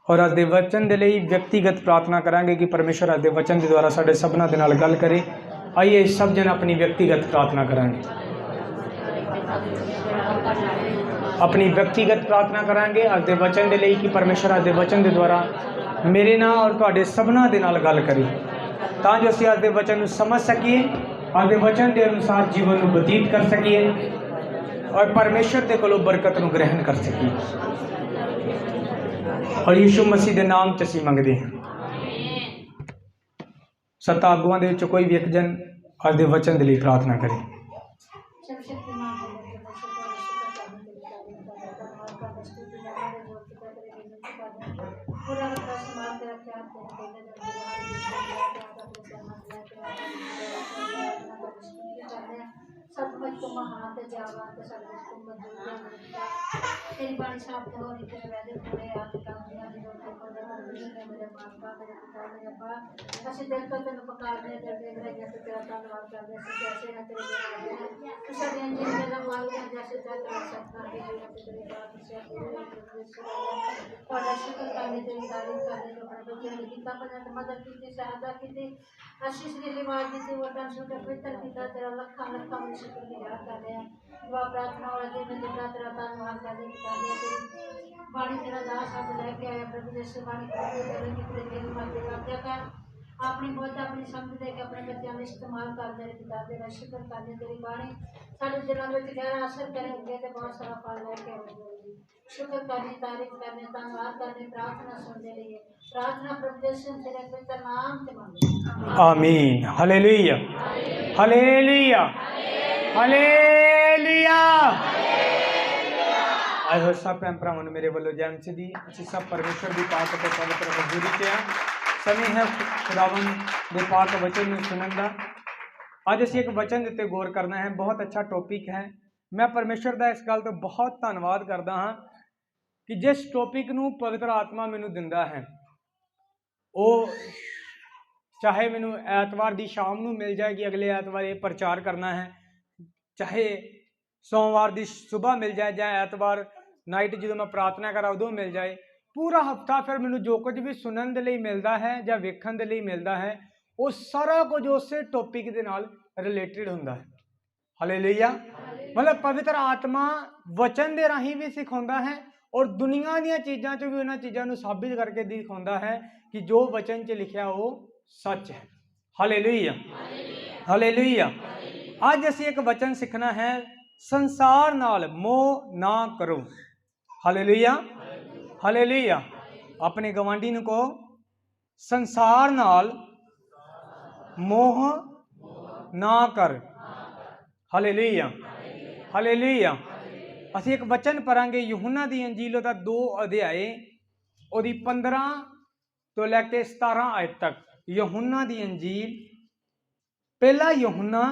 और अज के वचन के लिए व्यक्तिगत प्रार्थना करांगे कि परमेश्वर अज के वचन के द्वारा साढ़े सबना के नाल गल करे। आइए सब जन अपनी व्यक्तिगत प्रार्थना करांगे, अपनी व्यक्तिगत प्रार्थना करांगे अज के वचन के लिए कि परमेश्वर अज के वचन के द्वारा मेरे नाल और तुहाडे सबना के नाल गल करे, तां जो असीं अज के वचन को समझ सकीए, अज के वचन के अनुसार जीवन को बतीत कर सकीए और परमेश्वर के कोलों बरकत को ग्रहण कर सकीए। और यीशु मसीह के नाम च असीं मंगदे हां। सत्त आगुआं दे विच कोई भी एक जन अज के वचन के लिए प्रार्थना करे। अपनी बुद्ध अपनी समझ दे के अपने बच्चों में इस्तेमाल कर दे पिता तेरा शुक्र करने तेरी बाणी साढ़े दिलों में गहरा असर करेंगे तो बहुत सारा फल लेके आएगी। शुक्र करने तारीफ करने धन्यवाद करने प्रार्थना सुनने लिए प्रार्थना प्रभु तेरे पवित्र नाम से मांगते आमीन। Hallelujah hallelujah hallelujah. आए हो सब भैन भरावां नूं मेरे वल्लों जय मसीह दी। असीं सब परमेश्वर दी पाक ते पवित्र हज़ूरी च हां। समय है खुदावंद दे पाक वचन में सुनने का। अज असीं एक वचन उत्ते गौर करना है। बहुत अच्छा टॉपिक है। मैं परमेश्वर का इस गल तो बहुत धन्यवाद करता हाँ कि जिस टॉपिक नूं पवित्र आत्मा मैनू दिंदा है वो चाहे मैनू ऐतवार की शाम नूं मिल जाए कि अगले ऐतवार ये प्रचार करना है, चाहे सोमवार की सुबह मिल जाए या ऐतवार नाइट जो मैं प्रार्थना करा उदों मिल जाए, पूरा हफ्ता फिर मैनू जो कुछ भी सुनने के लिए मिलता है या वेखण के लिए मिलता है वो सारा कुछ उस टॉपिक के नाल रिलेटेड होंदा है। हालेलुया। मतलब पवित्र आत्मा वचन के राही भी सिखाता है और दुनिया दी चीज़ों चो भी उन्होंने चीज़ों को साबित करके दिखाता है कि जो वचन च लिखा वो सच है। Hallelujah hallelujah. आज असीं एक वचन सीखना है, संसार नाल मोह ना करो। Hallelujah hallelujah. अपने गवांडी नूं कहो संसार नाल मोह ना कर। Hallelujah hallelujah. असीं एक वचन पढ़ांगे यूहन्ना दी अंजील दा 2 अध्याय ओदी 15 तो लैके 17 आयत तक। यूहन्ना दी अंजील पहला यूहन्ना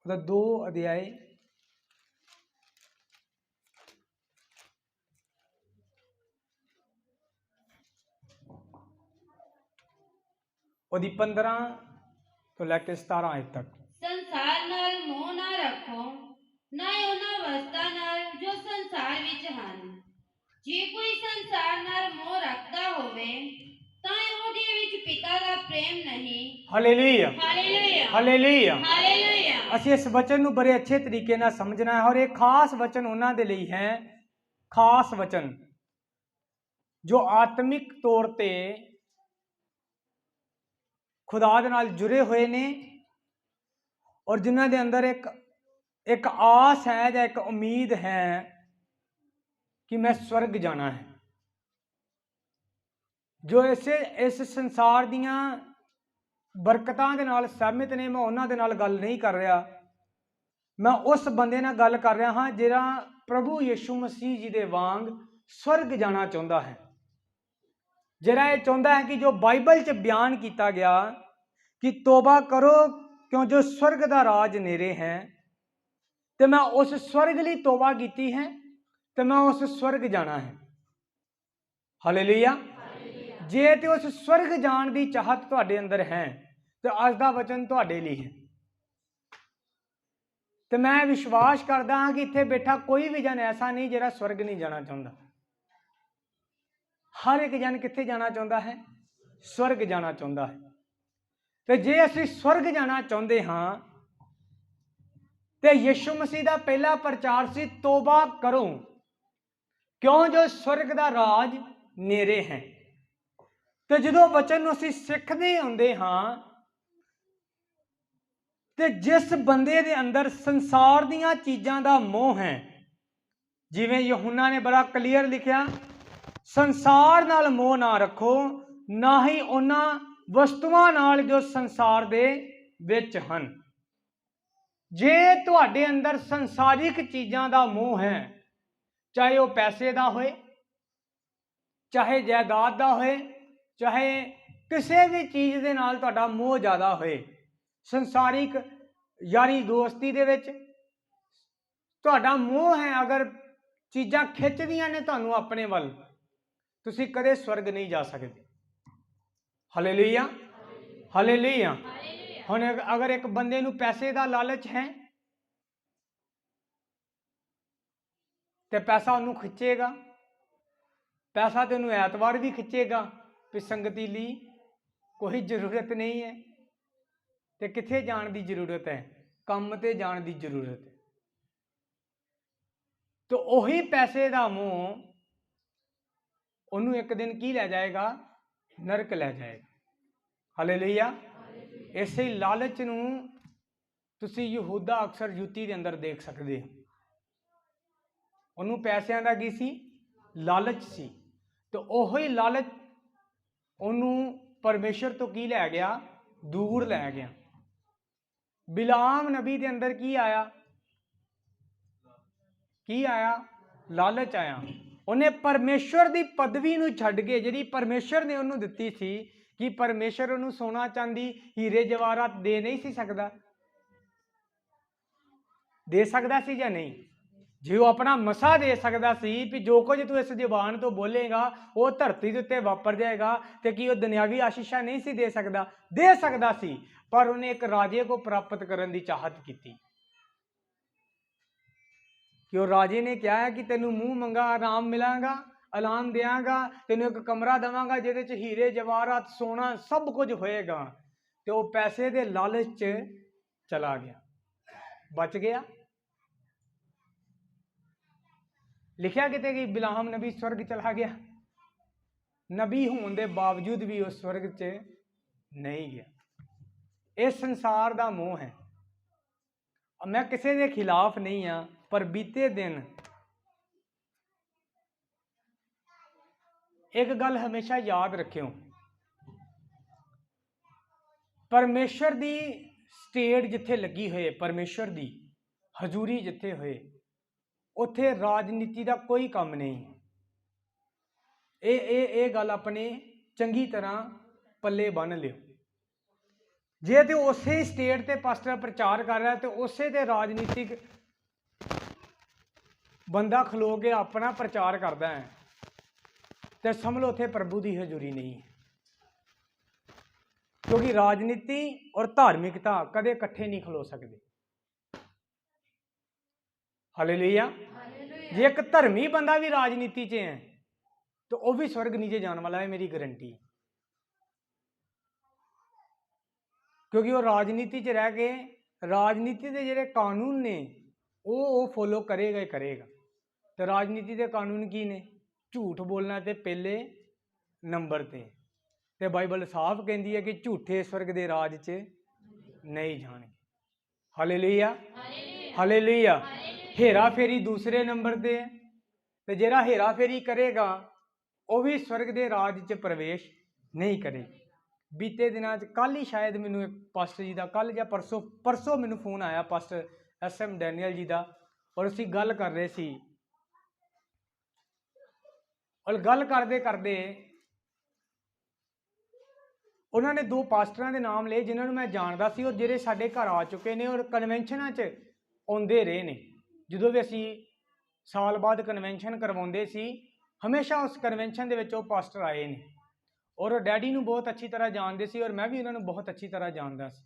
दा 2 अध्याय ओदी 15 तो लैके 17 आयत तक। संसार नाल मोह ना रखो, ना उन्हां वस्तां नाल जो संसार विच हन। जे कोई संसार नाल मोह रखदा होवे तां ओहदे विच पिता दा प्रेम नहीं। Hallelujah hallelujah hallelujah. हालेलुया। असीं इस वचन नूं बड़े अच्छे तरीके नाल समझना है और एक खास वचन उन्हां दे लई है, खास वचन जो आत्मिक तौर ते खुदा दे नाल जुड़े हुए ने और जिन्हां दे अंदर एक आस है या एक उम्मीद है कि मैं स्वर्ग जाना है। जो इस संसार दियां बरकतां दे नाल सहमत ने, मैं उन्हां दे नाल गल नहीं कर रहा, मैं उस बंदे नाल गल कर रहा हाँ जिहड़ा प्रभु यीशु मसीह जी दे वांग स्वर्ग जाना चाहुंदा है, जिहड़ा ये चाहुंदा है कि जो बाइबल च बयान किया गया कि तौबा करो क्यों जो स्वर्ग का राज नेड़े है, तो मैं उस स्वर्ग लिए तौबा की है, तो मैं उस स्वर्ग जाना है। हालेलुया। जे तो उस स्वर्ग जान की चाहत तुहाडे अंदर है तो अज दा वचन तुहाडे लिए है। तो मैं विश्वास करता हाँ कि इत्थे बैठा कोई भी जन ऐसा नहीं जिहड़ा स्वर्ग नहीं जाना चाहता। हर एक जन कित्थे जाना चाहता है? स्वर्ग जाना चाहता है। तो जे असीं स्वर्ग जाना चाहते हाँ तो यीशु मसीह का पहला प्रचार सी तौबा करो क्यों जो स्वर्ग का राज नेड़े है। तो जो वचन असीं सिखते आउंदे हाँ तो जिस बंदे दे अंदर संसार दीयां चीज़ां दा मोह है, जिवें यूहन्ना ने बड़ा क्लीयर लिखिया, संसार नाल मोह ना रखो, ना ही उन्हां वस्तुआं नाल जो संसार दे विच हन। जे तुहाडे अंदर संसारिक चीज़ां दा मोह है, चाहे वह पैसे का होए, चाहे जायदाद का होए, चाहे किसी भी चीज़ के नाल तुहाडा मोह ज़्यादा होए, संसारिक यारी दोस्ती दे विच तुहाडा मोह है, अगर चीज़ां खिंचदियां ने तुहानूं अपने वल, तुसीं कदे स्वर्ग नहीं जा सकते। Hallelujah, hallelujah. हुण अगर एक बंदे नूं पैसे का लालच है तो पैसा उन्होंने खिंचेगा, पैसा तो उन्होंने ऐतवार भी खिंचेगा भी संगति ली कोई जरूरत नहीं है, तो कित्थे जाण की जरूरत है? काम ते जाण की जरूरत है। तो वही पैसे का मोह उन्होंने एक दिन की लै जाएगा? नरक लै जाएगा। हालेलुया। इसे लालच नूं तुसीं यहूदा अक्सर युति के अंदर देख सकते हो। उन्होंने पैसों का की सी? लालच सी। तो वही लालच उन्होंने परमेश्वर तो की लै गया? दूर लै गया। बिलाम नबी के अंदर की आया? की आया? लालच आया। उन्हें परमेश्वर की पदवी नूं छड्ड के, जिहड़ी परमेश्वर ने उन्होंने दित्ती सी, कि परमेश्वर उन्होंने सोना चांदी हीरे जवाहरात दे नहीं सी सकदा? दे सकदा सी या नहीं? जे वह अपना मसा दे सकता सी भी जो कुछ तू इस जबान तो बोलेगा वो धरती के उत्ते वापर जाएगा, तो कि वह दुनियावी आशीषा नहीं सी दे सकता? दे सकता सी, पर उन्हें एक राजे को प्राप्त करने की चाहत की कि वह राजे ने कहा है कि तेनू मूँह मंगा आराम मिलांगा, अलाम देंगा, तेनों एक कमरा देवांगा जिहदे हीरे जवाहरात सोना सब कुछ होएगा। तो वह पैसे के लालच च चला गया, बच गया। लिखा किते कि बिलाम नबी स्वर्ग चला गया? नबी होने के बावजूद भी वह स्वर्ग च नहीं गया। इस संसार का मोह है। मैं किसी के खिलाफ नहीं हाँ, पर बीते दिन एक गल हमेशा याद रखियो, परमेश्वर की स्टेट जिथे लगी हुई, परमेश्वर की हजूरी जिथे होए, उत्थे राजनीति का कोई काम नहीं। ये गल अपने चंगी तरह पल्ले बन लियो। जे तो उस स्टेट ते पास्टर प्रचार कर रहा है तो उस राजनीतिक बंदा खलो के अपना प्रचार करता है, तो समझ लो उत्थे प्रभु की हजूरी नहीं है। क्योंकि राजनीति और धार्मिकता कदे इकट्ठे नहीं खलो सकते। हालेलुया। जे एक धर्मी बंदा भी राजनीति च है तो वह भी स्वर्ग नीचे जाने वाला है, मेरी गारंटी। क्योंकि वह राजनीति च रह के राजनीति के जिहड़े कानून ने वो फॉलो करेगा ही करेगा। तो राजनीति के कानून की ने? झूठ बोलना तो पहले नंबर ते बाइबल साफ कहती है कि झूठे स्वर्ग के राज च नहीं जाने। Hallelujah, hallelujah. हेरा फेरी दूसरे नंबर ते, तो जिहड़ा हेरा फेरी करेगा वह भी स्वर्ग के राज च प्रवेश नहीं करेगा। बीते दिनों कल ही शायद मैनू एक पास्टर जी का, कल या परसों मैनू फोन आया पास्टर SM डैनियल जी का, और उसी गल कर रहे सी, और गल करते करते उन्होंने 2 पास्टरों के नाम ले जिन्होंने मैं जानता सी, और जिहड़े साडे घर आ चुके हैं और कन्वेंशनां च आउंदे रहे ने। जो भी असी साल बाद कन्वेंशन करवाते सी, हमेशा उस कन्वेंशन दे विच वो पास्टर आए ने, और डैडी नूं बहुत अच्छी तरह जानते सी, और मैं भी उन्होंने बहुत अच्छी तरह जानता सी।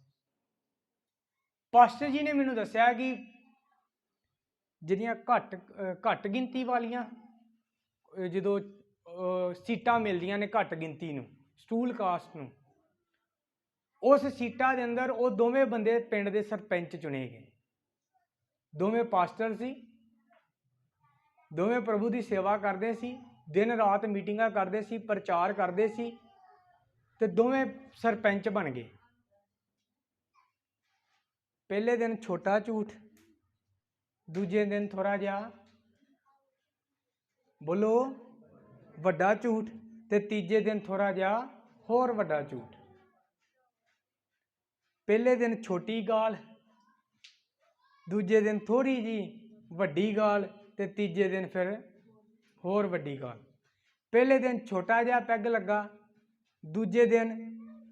पास्टर जी ने मैनू दस्सिया कि ਜਿਹੜੀਆਂ ਘੱਟ ਗਿਣਤੀ ਵਾਲੀਆਂ ਜਦੋਂ ਸੀਟਾਂ ਮਿਲਦੀਆਂ ਨੇ ਘੱਟ ਗਿਣਤੀ ਨੂੰ, ਸਟੂਲ ਕਾਸਟ ਨੂੰ, ਉਸ ਸੀਟਾਂ ਦੇ ਅੰਦਰ ਉਹ ਦੋਵੇਂ ਬੰਦੇ ਪਿੰਡ ਦੇ ਸਰਪੰਚ ਚੁਣੇ ਗਏ। ਦੋਵੇਂ ਪਾਸਟਰ ਸੀ, ਦੋਵੇਂ ਪ੍ਰਭੂ ਦੀ ਸੇਵਾ ਕਰਦੇ ਸੀ, ਦਿਨ ਰਾਤ ਮੀਟਿੰਗਾਂ ਕਰਦੇ ਸੀ, ਪ੍ਰਚਾਰ ਕਰਦੇ ਸੀ, ਤੇ ਦੋਵੇਂ ਸਰਪੰਚ ਬਣ ਗਏ। ਪਹਿਲੇ ਦਿਨ ਛੋਟਾ ਝੂਠ, ਦੂਜੇ ਦਿਨ ਥੋੜਾ ਜਿਹਾ ਬੋਲੋ ਵੱਡਾ ਝੂਠ, ਤੇ ਤੀਜੇ ਦਿਨ ਥੋੜਾ ਜਿਹਾ ਹੋਰ ਵੱਡਾ ਝੂਠ। ਪਹਿਲੇ ਦਿਨ ਛੋਟੀ ਗਾਲ, ਦੂਜੇ ਦਿਨ ਥੋੜੀ ਜੀ ਵੱਡੀ ਗਾਲ, ਤੇ ਤੀਜੇ ਦਿਨ ਫਿਰ ਹੋਰ ਵੱਡੀ ਗਾਲ। ਪਹਿਲੇ ਦਿਨ ਛੋਟਾ ਜਿਹਾ ਪੈਗ ਲੱਗਾ, ਦੂਜੇ ਦਿਨ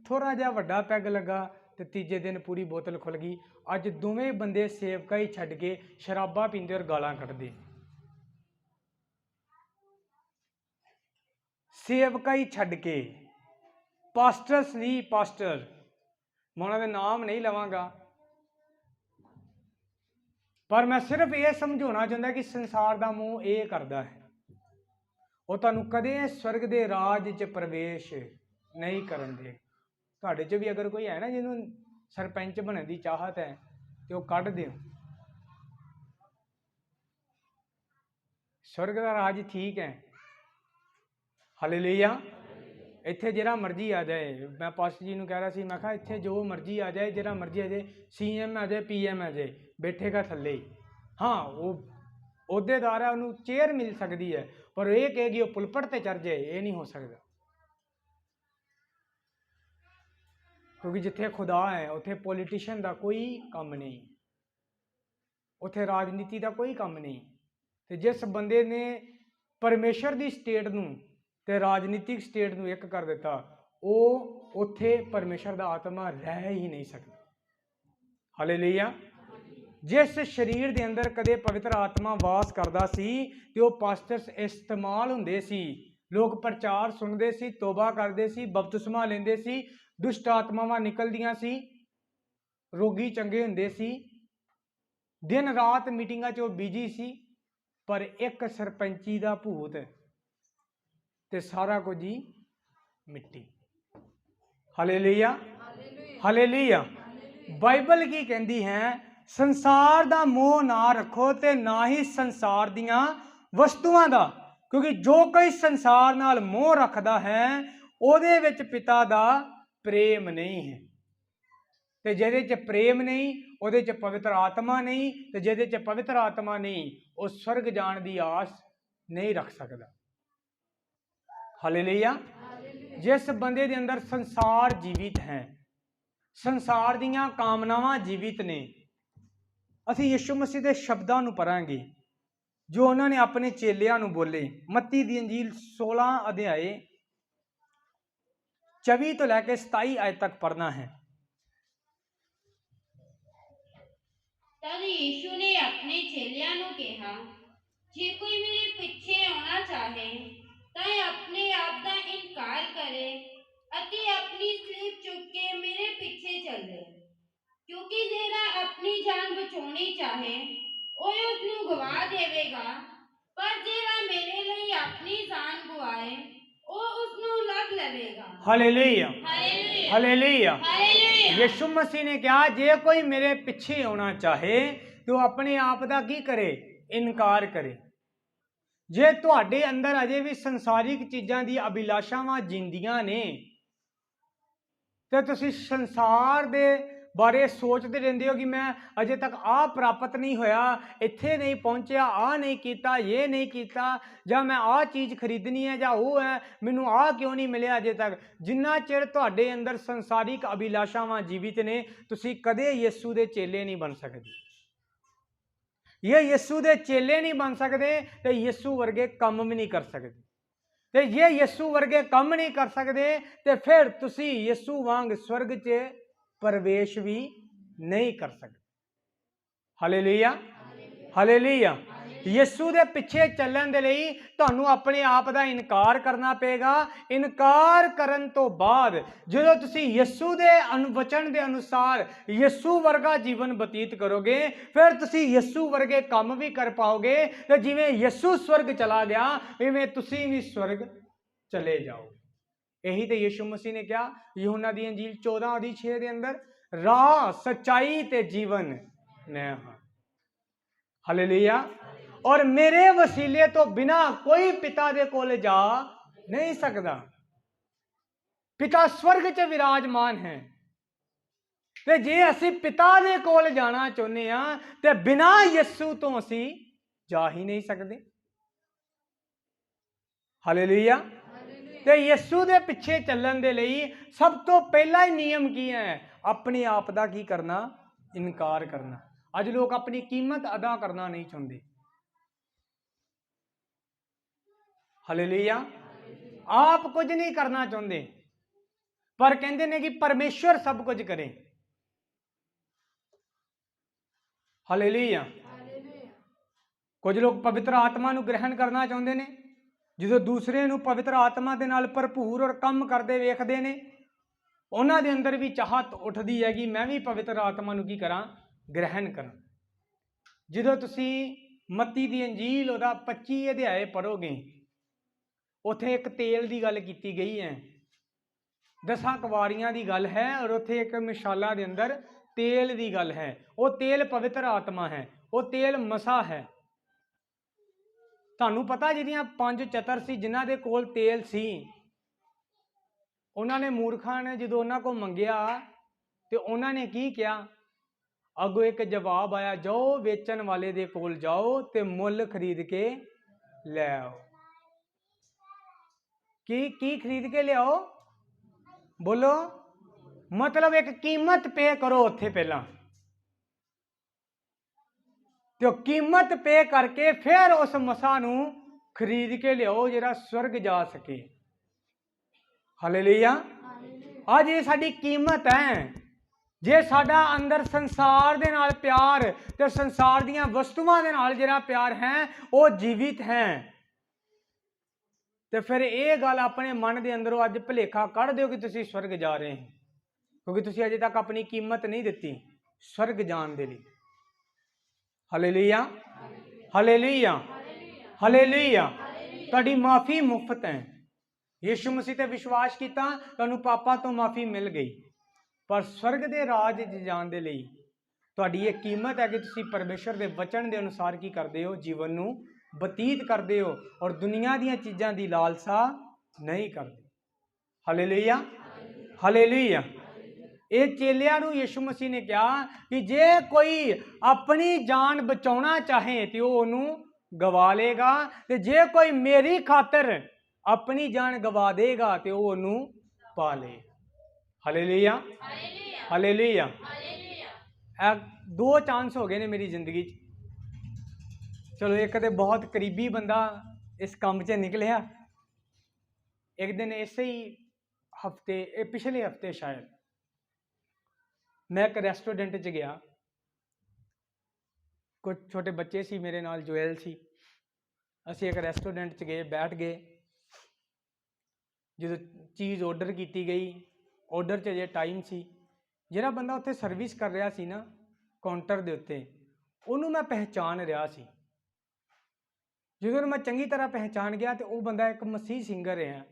ਥੋੜਾ ਜਿਹਾ ਵੱਡਾ ਪੈਗ ਲੱਗਾ, ਤੇ ਤੀਜੇ ਦਿਨ ਪੂਰੀ ਬੋਤਲ ਖੁੱਲ ਗਈ। ਅੱਜ ਦੋਵੇਂ ਬੰਦੇ ਸੇਵਕਾ ਹੀ ਛੱਡ ਕੇ ਸ਼ਰਾਬਾਂ ਪੀਂਦੇ ਔਰ ਗਾਲਾਂ ਕੱਢਦੇ। ਸੇਵਕਾ ਹੀ ਛੱਡ ਕੇ, ਪਾਸਟਰ ਸੀ, ਪਾਸਟਰ, ਮੈਂ ਉਹਨਾਂ ਦੇ ਨਾਮ ਨਹੀਂ ਲਵਾਂਗਾ, ਪਰ ਮੈਂ ਸਿਰਫ ਇਹ ਸਮਝਾਉਣਾ ਚਾਹੁੰਦਾ ਕਿ ਸੰਸਾਰ ਦਾ ਮੋਹ ਇਹ ਕਰਦਾ ਹੈ, ਉਹ ਤੁਹਾਨੂੰ ਕਦੇ ਸਵਰਗ ਦੇ ਰਾਜ 'ਚ ਪ੍ਰਵੇਸ਼ ਨਹੀਂ ਕਰਨ ਦੇ। ਤੁਹਾਡੇ 'ਚ ਵੀ ਅਗਰ ਕੋਈ ਹੈ ਨਾ ਜਿਹਨੂੰ ਸਰਪੰਚ ਬਣਨ ਦੀ ਚਾਹਤ ਹੈ, ਤੇ ਉਹ ਕੱਢ ਦਿਓ। ਸਵਰਗ ਦਾ ਰਾਜ ਠੀਕ ਹੈ, ਹਾਲੇਲੂਇਆ। ਇੱਥੇ ਜਿਹੜਾ ਮਰਜ਼ੀ ਆ ਜਾਏ, ਮੈਂ ਪਾਸਟਰ ਜੀ ਨੂੰ ਕਹਿ ਰਿਹਾ ਸੀ, ਮੈਂ ਕਿਹਾ ਇੱਥੇ ਜੋ ਮਰਜ਼ੀ ਆ ਜਾਏ, ਜਿਹੜਾ ਮਰਜ਼ੀ ਆ ਜਾਏ, CM ਆ ਜਾਏ, PM ਆ ਜਾਏ, ਬੈਠੇਗਾ ਥੱਲੇ ਹੀ। ਹਾਂ, ਉਹ ਅਹੁਦੇਦਾਰ ਹੈ, ਉਹਨੂੰ ਚੇਅਰ ਮਿਲ ਸਕਦੀ ਹੈ, ਪਰ ਇਹ ਕਹੇਗੀ ਉਹ ਪੁਲਪਟ ਤੇ ਚੜ ਜਾਏ, ਇਹ ਨਹੀਂ ਹੋ ਸਕਦਾ। ਕਿਉਂਕਿ ਜਿੱਥੇ ਖੁਦਾ ਹੈ ਉੱਥੇ ਪੋਲੀਟੀਸ਼ੀਅਨ ਦਾ ਕੋਈ ਕੰਮ ਨਹੀਂ, ਉੱਥੇ ਰਾਜਨੀਤੀ ਦਾ ਕੋਈ ਕੰਮ ਨਹੀਂ। ਤੇ ਜਿਸ ਬੰਦੇ ਨੇ ਪਰਮੇਸ਼ਰ ਦੀ ਸਟੇਟ ਨੂੰ ਤੇ ਰਾਜਨੀਤਿਕ ਸਟੇਟ ਨੂੰ ਇੱਕ ਕਰ ਦਿੱਤਾ, ਉਹ ਉੱਥੇ ਪਰਮੇਸ਼ਰ ਦਾ ਆਤਮਾ ਰਹਿ ਹੀ ਨਹੀਂ ਸਕਦਾ। ਹਾਲੇਲੂਇਆ। ਜਿਸ ਸਰੀਰ ਦੇ ਅੰਦਰ ਕਦੇ ਪਵਿੱਤਰ ਆਤਮਾ ਵਾਸ ਕਰਦਾ ਸੀ, ਤੇ ਉਹ ਪਾਸਟਰਸ ਇਸਤੇਮਾਲ ਹੁੰਦੇ ਸੀ, ਲੋਕ ਪ੍ਰਚਾਰ ਸੁਣਦੇ ਸੀ, ਤੋਬਾ ਕਰਦੇ ਸੀ, ਬਪਤਿਸਮਾ ਲੈਂਦੇ ਸੀ, ਦੁਸ਼ਟ ਆਤਮਾਵਾਂ ਨਿਕਲਦੀਆਂ ਸੀ, ਰੋਗੀ ਚੰਗੇ ਹੁੰਦੇ ਸੀ, ਦਿਨ ਰਾਤ ਮੀਟਿੰਗਾਂ 'ਚ ਉਹ ਬਿਜੀ ਸੀ। ਪਰ ਇੱਕ ਸਰਪੰਚੀ ਦਾ ਭੂਤ ਤੇ ਸਾਰਾ ਕੁਝ ਹੀ ਮਿੱਟੀ। Hallelujah, hallelujah. ਬਾਈਬਲ ਕੀ ਕਹਿੰਦੀ ਹੈ? ਸੰਸਾਰ ਦਾ ਮੋਹ ਨਾ ਰੱਖੋ ਤੇ ਨਾ ਹੀ ਸੰਸਾਰ ਦੀਆਂ ਵਸਤੂਆਂ ਦਾ, ਕਿਉਂਕਿ ਜੋ ਕੋਈ ਸੰਸਾਰ ਨਾਲ ਮੋਹ ਰੱਖਦਾ ਹੈ ਉਹਦੇ ਵਿੱਚ ਪਿਤਾ ਦਾ ਪ੍ਰੇਮ ਨਹੀਂ ਹੈ, ਤੇ ਜਿਹਦੇ 'ਚ ਪ੍ਰੇਮ ਨਹੀਂ ਉਹਦੇ 'ਚ ਪਵਿੱਤਰ ਆਤਮਾ ਨਹੀਂ, ਤੇ ਜਿਹਦੇ 'ਚ ਪਵਿੱਤਰ ਆਤਮਾ ਨਹੀਂ ਉਹ ਸਵਰਗ ਜਾਣ ਦੀ ਆਸ ਨਹੀਂ ਰੱਖ ਸਕਦਾ। ਹਾਲੇਲੂਇਆ। ਜਿਸ ਬੰਦੇ ਦੇ ਅੰਦਰ ਸੰਸਾਰ ਜੀਵਿਤ ਹੈ, ਸੰਸਾਰ ਦੀਆਂ ਕਾਮਨਾਵਾਂ ਜੀਵਿਤ ਨੇ। ਅਸੀਂ ਯਿਸੂ ਮਸੀਹ ਦੇ ਸ਼ਬਦਾਂ ਨੂੰ ਪੜਾਂਗੇ ਜੋ ਉਹਨਾਂ ਨੇ ਆਪਣੇ ਚੇਲਿਆਂ ਨੂੰ ਬੋਲੇ। ਮੱਤੀ ਦੀ ਅੰਜੀਲ 16 ਅਧਿਆਏ 24 ਤੋਂ ਲੈ ਕੇ 27 ਆਇਤ ਤੱਕ ਪੜ੍ਹਨਾ ਹੈ। तद यीशु ने अपने चेलियां ਨੂੰ ਕਿਹਾ, ਜੇ ਕੋਈ ਮੇਰੇ ਪਿੱਛੇ ਆਉਣਾ ਚਾਹੇ ਤਾਂ ਆਪਣੇ ਆਪ ਦਾ ਇਨਕਾਰ ਕਰੇ ਅਤੇ ਆਪਣੀ ਸਲੀਬ ਚੁੱਕ ਕੇ ਮੇਰੇ ਪਿੱਛੇ ਚੱਲੇ। ਕਿਉਂਕਿ ਜਿਹੜਾ ਆਪਣੀ ਜਾਨ ਬਚਾਉਣੀ ਚਾਹੇ ਉਹ ਉਸ ਨੂੰ ਗਵਾ ਦੇਵੇਗਾ, ਪਰ ਜਿਹੜਾ ਮੇਰੇ ਲਈ ਆਪਣੀ ਜਾਨ ਗਵਾਏ ਉਹ ਉਸ ਨੂੰ ਲੱਭ ਲਵੇਗਾ। Hallelujah, hallelujah, hallelujah, hallelujah. ਯਿਸੂ ਮਸੀਹ ਨੇ ਕਿਹਾ ਜੇ ਕੋਈ ਮੇਰੇ ਪਿੱਛੇ ਆਉਣਾ ਚਾਹੇ तो अपने आप का की करे? इनकार करे। जे तुहाडे अंदर अजे भी संसारिक चीज़ों की अभिलाषावां जिंदियां ने तो तुसीं संसार दे बारे सोचते रहंदे हो कि मैं अजे तक आ प्राप्त नहीं होया, इत्थे नहीं पहुंचा, आ नहीं किया, ये नहीं किया, जां मैं आ चीज़ खरीदनी है जां वो है, मैनू आ क्यों नहीं मिले अजे तक। जिन्ना चिर तुहाडे अंदर संसारिक अभिलाषावां जीवित ने तुसीं कदे यीशु दे चेले नहीं बन सकदे। ये यीशु दे चेले नहीं बन सकते तो यीशु वर्गे काम भी नहीं कर सकते। तो ये यीशु वर्गे काम नहीं कर सकते तो फिर तुसी यीशु वांग स्वर्ग च प्रवेश भी नहीं कर सकते। Hallelujah, hallelujah. ਯਿਸੂ ਦੇ ਪਿੱਛੇ ਚੱਲਣ ਦੇ ਲਈ ਤੁਹਾਨੂੰ ਆਪਣੇ ਆਪ ਦਾ ਇਨਕਾਰ ਕਰਨਾ ਪਏਗਾ। ਇਨਕਾਰ ਕਰਨ ਤੋਂ ਬਾਅਦ ਜਦੋਂ ਤੁਸੀਂ ਯਿਸੂ ਦੇ ਵਚਨ ਦੇ ਅਨੁਸਾਰ ਯਿਸੂ ਵਰਗਾ ਜੀਵਨ ਬਤੀਤ ਕਰੋਗੇ, ਫਿਰ ਤੁਸੀਂ ਯਿਸੂ ਵਰਗੇ ਕੰਮ ਵੀ ਕਰ ਪਾਓਗੇ। ਤੇ ਜਿਵੇਂ ਯਿਸੂ ਸਵਰਗ ਚਲਾ ਗਿਆ, ਇਵੇਂ ਤੁਸੀਂ ਵੀ ਸਵਰਗ ਚਲੇ ਜਾਓ। ਇਹੀ ਤੇ ਯਿਸੂ ਮਸੀਹ ਨੇ ਕਿਹਾ यूहन्ना ਦੀ ਅੰਜੀਲ 14:6 ਦੇ ਅੰਦਰ, ਰਾਹ ਸੱਚਾਈ ਤੇ ਜੀਵਨ मैं हाँ। हालेलुया। और मेरे वसीले तो बिना कोई पिता दे कोल जा नहीं सकता। पिता स्वर्ग च विराजमान है, ते जे असी पिता दे कोल जाना चाहुंदे हां ते बिना यीशु तो असी जा ही नहीं सकते। हालेलुया। ते यीशु दे पिछे चलण दे लई सब तो पहला ही नियम की है? अपने आप दा की करना? इनकार करना। अज लोग अपनी कीमत अदा करना नहीं चाहते। हालेलुया। आप कुछ नहीं करना चाहते, पर कहते हैं कि परमेश्वर सब कुछ करे। हालेलुया। कुछ लोग पवित्र आत्मा नूं ग्रहण करना चाहते हैं, जो दूसरे नूं पवित्र आत्मा दे नाल भरपूर और काम करते वेखते हैं, उन्हां दे अंदर भी चाहत उठती है कि मैं भी पवित्र आत्मा नूं की करा? ग्रहण करा। जो तुसी मत्ती दी अंजील उहदा 25 अध्याय पढ़ोगे, उत्थे एक तेल की गल की गई है, 10 कुवारियां की गल है, और उत्थे एक मिसाला दे अंदर तेल की गल है। वो तेल पवित्र आत्मा है, वो तेल मसा है। तुहानू पता जिहड़ियां 5 चतर सी जिन्हां दे कोल तेल सी, उन्होंने मूर्खां ने जो उन्होंने को मंगिया तो उन्होंने की किया? अगों एक जवाब आया, जाओ वेचन वाले दे कोल जाओ ते मुल खरीद के ले आओ। की खरीद के ले आओ? बोलो। मतलब एक कीमत पे करो उत्थे पहला, तो कीमत पे करके फिर उस मसा नू खरीद के लियाओ जिहड़ा स्वर्ग जा सके। हालेलुया। आज ये साडी कीमत है। जे साडा अंदर संसार दे नाल प्यार ते संसार दीयां वस्तुआं दे नाल जिहड़ा प्यार है वो जीवित है, तो फिर ये गल अपने मन के अंदरों अज भुलेखा कढ़ दिओ कि तुसीं स्वर्ग जा रहे हैं, क्योंकि तुसीं अजे तक अपनी कीमत नहीं दिती स्वर्ग जाण दे लई। हालेलुया। हालेलुया। हालेलुया। तुहाडी माफ़ी मुफ्त है। यीशु मसीह ते विश्वास किया, तुहानू पापां तो माफ़ी मिल गई, पर स्वर्ग के राज जाण दे लई तुहाडी ये कीमत है कि तुसीं परमेश्वर के वचन के अनुसार की करते हो? जीवन नू बतीत करते हो, और दुनिया दीयां चीज़ां दी लालसा नहीं करते। हालेलुया। हालेलुया। ये चेलियां नू यीशु मसीह ने कहा कि जे कोई अपनी जान बचाना चाहे तो उन्हों गवा लेगा, तो जे कोई मेरी खातर अपनी जान गवा देगा तो उन्हों पा लेगा। हालेलुया। हालेलुया। दो चांस हो गए ने मेरी जिंदगी। चलो एक तो बहुत करीबी बंदा इस काम च निकलिया। एक दिन इसे ही हफ्ते, पिछले हफ्ते शायद, मैं एक रेस्टोरेंट च गया। कुछ छोटे बच्चे सी मेरे नाल, जोएल सी। असी एक रेस्टोरेंट च गए, बैठ गए। जो चीज़ ऑर्डर की गई, ऑर्डर च जे टाइम सी, जिहड़ा बंदा उत्थे सर्विस कर रहा सी ना काउंटर दे उत्ते, उन्होंने मैं पहचान रहा सी। जो मैं चंगी तरह पहचान गया तो वह बंदा एक मसीह सिंगर है,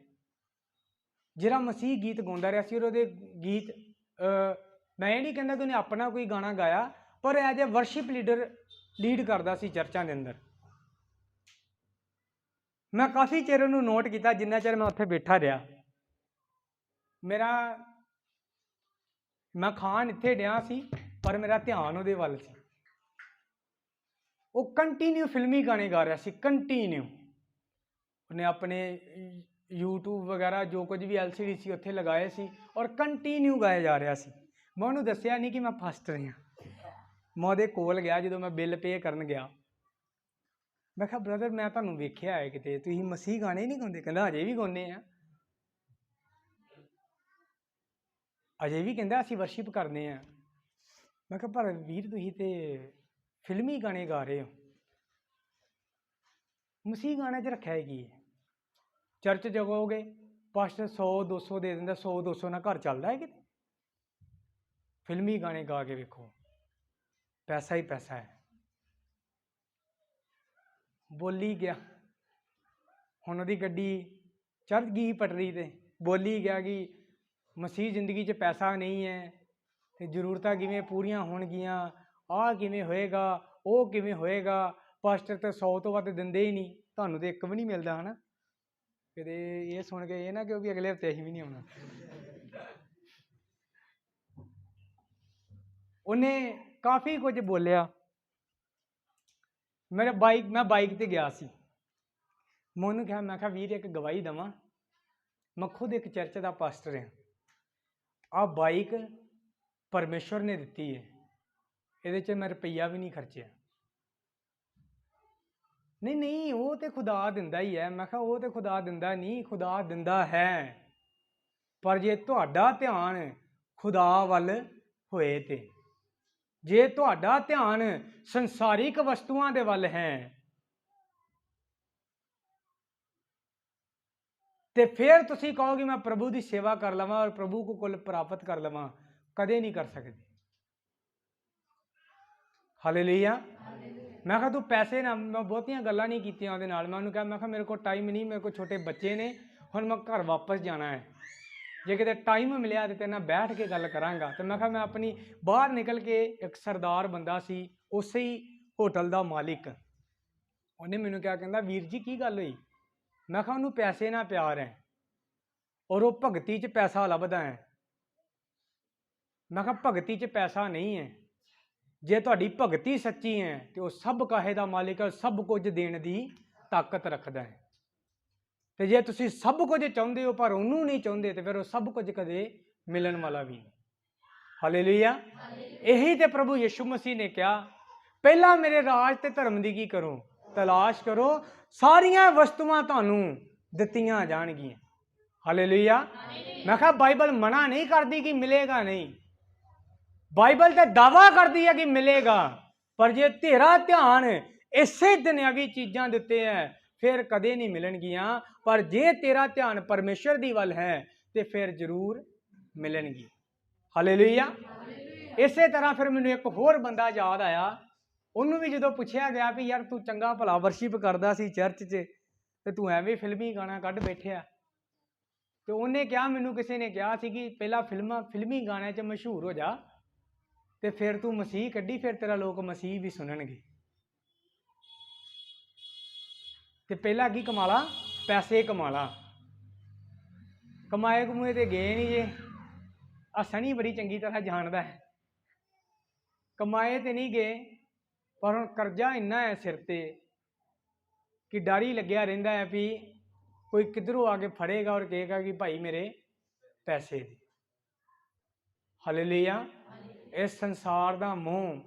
जिहड़ा मसीह गीत गाता रहा सी। और उहदे गीत मैं ये नहीं कहता कि उन्हें अपना कोई गाना गाया, पर as a worship leader lead करता सी चर्चा के अंदर। मैं काफ़ी चिर उन्होंने नोट किया, जिन्ना चिर मैं उत्थे बैठा रहा। मेरा मैं खान इत्थे डिया सी, पर मेरा ध्यान उहदे वल सी। वो कंटीन्यू फिल्मी गाने गा रहा सी, कंटीन्यू। उन्हें अपने यूट्यूब वगैरह जो कुछ भी LCD सी उत्थे लगाए सी, और कंटीन्यू गाया जा रहा सी। मैं उन्होंने दसिया नहीं कि मैं फस्ट रहा। मैं उहदे कोल गया, जो मैं बिल पे करन गया। मैं कहा ब्रदर मैं तुहानू वेख्या है किते, तुसीं मसीह गाने नहीं गाते? कहंदा अजे भी गाउने आ, अजे भी कहंदा असीं वर्शिप करने हैं। मैं कहा पर वीर तुसीं ते फिल्मी गाने गा रहे हो। ਮਸੀਹ ਗਾਣੇ 'ਚ ਰੱਖਿਆ ਕੀ ਹੈ? ਚਰਚ ਜਾਓਗੇ ਪਾਸਟਰ 100-200 ਦੇ ਦਿੰਦਾ, 100-200 ਨਾਲ ਘਰ ਚੱਲਦਾ ਹੈ ਕਿਤੇ? ਫਿਲਮੀ ਗਾਣੇ ਗਾ ਕੇ ਵੇਖੋ, ਪੈਸਾ ਹੀ ਪੈਸਾ ਹੈ। ਬੋਲੀ ਗਿਆ, ਹੁਣ ਉਹਦੀ ਗੱਡੀ ਚੜ੍ਹ ਗਈ ਪਟੜੀ ਤੇ, ਬੋਲੀ ਗਿਆ ਕਿ ਮਸੀਹ ਜ਼ਿੰਦਗੀ 'ਚ ਪੈਸਾ ਨਹੀਂ ਹੈ ਤੇ ਜ਼ਰੂਰਤਾਂ ਕਿਵੇਂ ਪੂਰੀਆਂ ਹੋਣਗੀਆਂ, ਆਹ ਕਿਵੇਂ ਹੋਏਗਾ, ਉਹ ਕਿਵੇਂ ਹੋਏਗਾ, ਪਾਸਟਰ ਤਾਂ 100 ਤੋਂ ਵੱਧ ਦਿੰਦੇ ਹੀ ਨਹੀਂ, ਤੁਹਾਨੂੰ ਤਾਂ ਇੱਕ ਵੀ ਨਹੀਂ ਮਿਲਦਾ। ਹੈ ਨਾ? ਕਿਤੇ ਇਹ ਸੁਣ ਕੇ ਇਹ ਨਾ ਕਿਉਂਕਿ ਅਗਲੇ ਹਫ਼ਤੇ ਅਸੀਂ ਵੀ ਨਹੀਂ ਆਉਣਾ। ਉਹਨੇ ਕਾਫੀ ਕੁਝ ਬੋਲਿਆ। ਮੈਂ ਬਾਈਕ ਤੇ ਗਿਆ ਸੀ। ਮੈਂ ਉਹਨੂੰ ਕਿਹਾ, ਮੈਂ ਕਿਹਾ ਵੀਰ ਇੱਕ ਗਵਾਹੀ ਦੇਵਾਂ, ਮੈਂ ਖੁਦ ਇੱਕ ਚਰਚ ਦਾ ਪਾਸਟਰ ਹਾਂ। ਆਹ ਬਾਈਕ ਪਰਮੇਸ਼ਵਰ ਨੇ ਦਿੱਤੀ ਹੈ, ਇਹਦੇ 'ਚ ਮੈਂ ਰੁਪਈਆ ਵੀ ਨਹੀਂ ਖਰਚਿਆ। ਨਹੀਂ ਉਹ ਤੇ ਖੁਦਾ ਦਿੰਦਾ ਹੀ ਹੈ। ਮੈਂ ਕਿਹਾ ਉਹ ਤੇ ਖੁਦਾ ਦਿੰਦਾ ਨਹੀਂ, ਖੁਦਾ ਦਿੰਦਾ ਹੈ, ਪਰ ਜੇ ਤੁਹਾਡਾ ਧਿਆਨ ਖੁਦਾ ਵੱਲ ਹੋਏ ਤੇ, ਜੇ ਤੁਹਾਡਾ ਧਿਆਨ ਸੰਸਾਰਿਕ ਵਸਤੂਆਂ ਦੇ ਵੱਲ ਹੈ ਤੇ ਫਿਰ ਤੁਸੀਂ ਕਹੋਗੇ ਮੈਂ ਪ੍ਰਭੂ ਦੀ ਸੇਵਾ ਕਰ ਲਵਾਂ ਔਰ ਪ੍ਰਭੂ ਕੋ ਕੁੱਲ ਪ੍ਰਾਪਤ ਕਰ ਲਵਾਂ, ਕਦੇ ਨਹੀਂ ਕਰ ਸਕਦੇ। ਹਾਲੇਲੂਇਆ। ਮੈਂ ਕਿਹਾ ਤੂੰ ਪੈਸੇ ਨਾ, ਮੈਂ ਬਹੁਤੀਆਂ ਗੱਲਾਂ ਨਹੀਂ ਕੀਤੀਆਂ ਉਹਦੇ ਨਾਲ। ਮੈਂ ਉਹਨੂੰ ਕਿਹਾ, ਮੈਂ ਕਿਹਾ ਮੇਰੇ ਕੋਲ ਟਾਈਮ ਨਹੀਂ, ਮੇਰੇ ਕੋਲ ਛੋਟੇ ਬੱਚੇ ਨੇ, ਹੁਣ ਮੈਂ ਘਰ ਵਾਪਸ ਜਾਣਾ ਹੈ, ਜੇ ਕਿਤੇ ਟਾਈਮ ਮਿਲਿਆ ਤੇ ਤੇਰੇ ਨਾਲ ਬੈਠ ਕੇ ਗੱਲ ਕਰਾਂਗਾ। ਤੇ ਮੈਂ ਕਿਹਾ ਮੈਂ ਆਪਣੀ ਬਾਹਰ ਨਿਕਲ ਕੇ, ਇੱਕ ਸਰਦਾਰ ਬੰਦਾ ਸੀ ਉਸੇ ਹੀ ਹੋਟਲ ਦਾ ਮਾਲਿਕ, ਉਹਨੇ ਮੈਨੂੰ ਕਿਹਾ, ਕਹਿੰਦਾ ਵੀਰ ਜੀ ਕੀ ਗੱਲ ਹੋਈ? ਮੈਂ ਕਿਹਾ ਉਹਨੂੰ ਪੈਸੇ ਨਾਲ ਪਿਆਰ ਹੈ ਔਰ ਉਹ ਭਗਤੀ 'ਚ ਪੈਸਾ ਲੱਭਦਾ ਹੈ। ਮੈਂ ਕਿਹਾ ਭਗਤੀ 'ਚ ਪੈਸਾ ਨਹੀਂ ਹੈ, ਜੇ ਤੁਹਾਡੀ ਭਗਤੀ ਸੱਚੀ ਹੈ ਤੇ ਉਹ ਸਭ ਕਾਹੇ ਦਾ ਮਾਲਿਕ ਹੈ, ਸਭ ਕੁਝ ਦੇਣ ਦੀ ਤਾਕਤ ਰੱਖਦਾ ਹੈ। ਤੇ ਜੇ ਤੁਸੀਂ ਸਭ ਕੁਝ ਚਾਹੁੰਦੇ ਹੋ ਪਰ ਉਹਨੂੰ ਨਹੀਂ ਚਾਹੁੰਦੇ ਤੇ ਫਿਰ ਉਹ ਸਭ ਕੁਝ ਕਦੇ ਮਿਲਣ ਵਾਲਾ ਵੀ ਨਹੀਂ। ਹਾਲੇਲੂਇਆ। ਇਹੀ ਤੇ ਪ੍ਰਭੂ ਯਿਸੂ ਮਸੀਹ ਨੇ ਕਿਹਾ, ਪਹਿਲਾਂ ਮੇਰੇ ਰਾਜ ਤੇ ਧਰਮ ਦੀ ਕੀ ਕਰੋ? ਤਲਾਸ਼ ਕਰੋ, ਸਾਰੀਆਂ ਵਸਤੂਆਂ ਤੁਹਾਨੂੰ ਦਿੱਤੀਆਂ ਜਾਣਗੀਆਂ। ਹਾਲੇਲੂਇਆ। ਮੈਂ ਕਿਹਾ ਬਾਈਬਲ ਮਨਾ ਨਹੀਂ ਕਰਦੀ ਕਿ ਮਿਲੇਗਾ ਨਹੀਂ, ਬਾਈਬਲ ਤੇ ਦਾਵਾ ਕਰਦੀ ਹੈ ਕਿ ਮਿਲੇਗਾ, ਪਰ ਜੇ ਤੇਰਾ ਧਿਆਨ ਇਸੇ ਦੁਨਿਆਵੀ ਚੀਜ਼ਾਂ ਦੇ ਉੱਤੇ ਹੈ ਫਿਰ ਕਦੇ ਨਹੀਂ ਮਿਲਣਗੀਆਂ, ਪਰ ਜੇ ਤੇਰਾ ਧਿਆਨ ਪਰਮੇਸ਼ਰ ਦੀ ਵੱਲ ਹੈ ਤੇ ਫਿਰ ਜ਼ਰੂਰ ਮਿਲਣਗੀ। ਹਾਲੇਲੂਇਆ। ਇਸੇ ਤਰ੍ਹਾਂ ਫਿਰ ਮੈਨੂੰ ਇੱਕ ਹੋਰ ਬੰਦਾ ਯਾਦ ਆਇਆ, ਉਹਨੂੰ ਵੀ ਜਦੋਂ ਪੁੱਛਿਆ ਗਿਆ ਵੀ ਯਾਰ ਤੂੰ ਚੰਗਾ ਭਲਾ ਵਰਸ਼ਿਪ ਕਰਦਾ ਸੀ ਚਰਚ 'ਚ ਤੇ ਤੂੰ ਐਵੇਂ ਫਿਲਮੀ ਗਾਣਾ ਕੱਢ ਬੈਠਿਆ, ਤੇ ਉਹਨੇ ਕਿਹਾ, ਮੈਨੂੰ ਕਿਸੇ ਨੇ ਕਿਹਾ ਸੀ ਕਿ ਪਹਿਲਾਂ ਫਿਲਮੀ ਗਾਣਿਆਂ 'ਚ ਮਸ਼ਹੂਰ ਹੋ ਜਾ ਤੇ ਫਿਰ ਤੂੰ ਮਸੀਹ ਕੱਢੀ, ਫਿਰ ਤੇਰਾ ਲੋਕ ਮਸੀਹ ਵੀ ਸੁਣਨਗੇ। ਤੇ ਪਹਿਲਾਂ ਕੀ ਕਮਾ ਲਾ? ਪੈਸੇ ਕਮਾ ਲਾ। ਕਮਾਏ ਕਮੂਏ ਤੇ ਗਏ ਨਹੀਂ ਜੇ, ਆ ਸਣੀ ਬੜੀ ਚੰਗੀ ਤਰ੍ਹਾਂ ਜਾਣਦਾ ਹੈ, ਕਮਾਏ ਤੇ ਨਹੀਂ ਗਏ, ਪਰ ਹੁਣ ਕਰਜ਼ਾ ਇੰਨਾ ਹੈ ਸਿਰ ਤੇ ਕਿ ਡਰ ਹੀ ਲੱਗਿਆ ਰਹਿੰਦਾ ਹੈ ਵੀ ਕੋਈ ਕਿੱਧਰੋਂ ਆ ਕੇ ਫੜੇਗਾ ਔਰ ਕਹੇਗਾ ਕਿ ਭਾਈ ਮੇਰੇ ਪੈਸੇ ਦੇ। ਹਾਲੇਲੂਇਆ। ਇਸ ਸੰਸਾਰ ਦਾ ਮੋਹ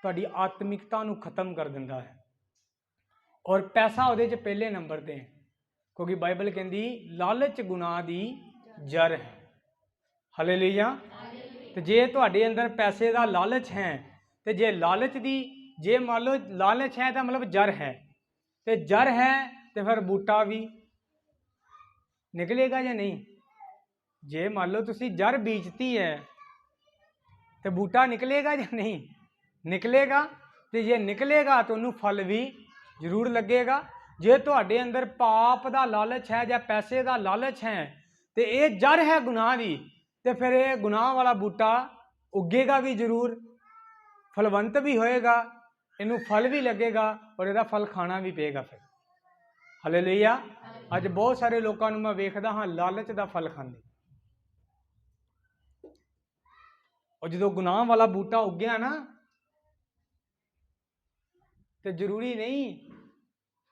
ਤੁਹਾਡੀ ਆਤਮਿਕਤਾ ਨੂੰ ਖਤਮ ਕਰ ਦਿੰਦਾ ਹੈ ਔਰ ਪੈਸਾ ਉਹਦੇ 'ਚ ਪਹਿਲੇ ਨੰਬਰ ਤੇ, ਕਿਉਂਕਿ ਬਾਈਬਲ ਕਹਿੰਦੀ ਲਾਲਚ ਗੁਨਾਹ ਦੀ ਜੜ ਹੈ। ਹਾਲੇਲੂਇਆ। ਤੇ ਜੇ ਤੁਹਾਡੇ ਅੰਦਰ ਪੈਸੇ ਦਾ ਲਾਲਚ ਹੈ ਤੇ ਜੇ ਲਾਲਚ ਦੀ, ਜੇ ਮੰਨ ਲਓ ਲਾਲਚ ਹੈ ਤਾਂ ਮਤਲਬ ਜੜ ਹੈ, ਤੇ ਜੜ ਹੈ ਤੇ ਫਿਰ ਬੂਟਾ ਵੀ ਨਿਕਲੇਗਾ ਜਾਂ ਨਹੀਂ? ਜੇ ਮੰਨ ਲਓ ਤੁਸੀਂ ਜੜ ਬੀਜਤੀ ਹੈ ਤੇ ਬੂਟਾ ਨਿਕਲੇਗਾ ਜਾਂ ਨਹੀਂ? ਨਿਕਲੇਗਾ। ਤੇ ਜੇ ਨਿਕਲੇਗਾ ਤਾਂ ਉਹਨੂੰ ਫਲ ਵੀ ਜ਼ਰੂਰ ਲੱਗੇਗਾ। ਜੇ ਤੁਹਾਡੇ ਅੰਦਰ ਪਾਪ ਦਾ ਲਾਲਚ ਹੈ ਜਾਂ ਪੈਸੇ ਦਾ ਲਾਲਚ ਹੈ ਤੇ ਇਹ ਜੜ ਹੈ ਗੁਨਾਹ ਦੀ, ਤੇ ਫਿਰ ਇਹ ਗੁਨਾਹ ਵਾਲਾ ਬੂਟਾ ਉੱਗੇਗਾ ਵੀ ਜ਼ਰੂਰ, ਫਲਵੰਤ ਵੀ ਹੋਏਗਾ, ਇਹਨੂੰ ਫਲ ਵੀ ਲੱਗੇਗਾ ਔਰ ਇਹਦਾ ਫਲ ਖਾਣਾ ਵੀ ਪਏਗਾ ਫਿਰ। ਹਾਲੇਲੂਇਆ। ਅੱਜ ਬਹੁਤ ਸਾਰੇ ਲੋਕਾਂ ਨੂੰ ਮੈਂ ਵੇਖਦਾ ਹਾਂ ਲਾਲਚ ਦਾ ਫਲ ਖਾਂਦੇ, ਔਰ ਜਦੋਂ ਗੁਨਾਹ ਵਾਲਾ ਬੂਟਾ ਉੱਗਿਆ ਨਾ ਤੇ ਜ਼ਰੂਰੀ ਨਹੀਂ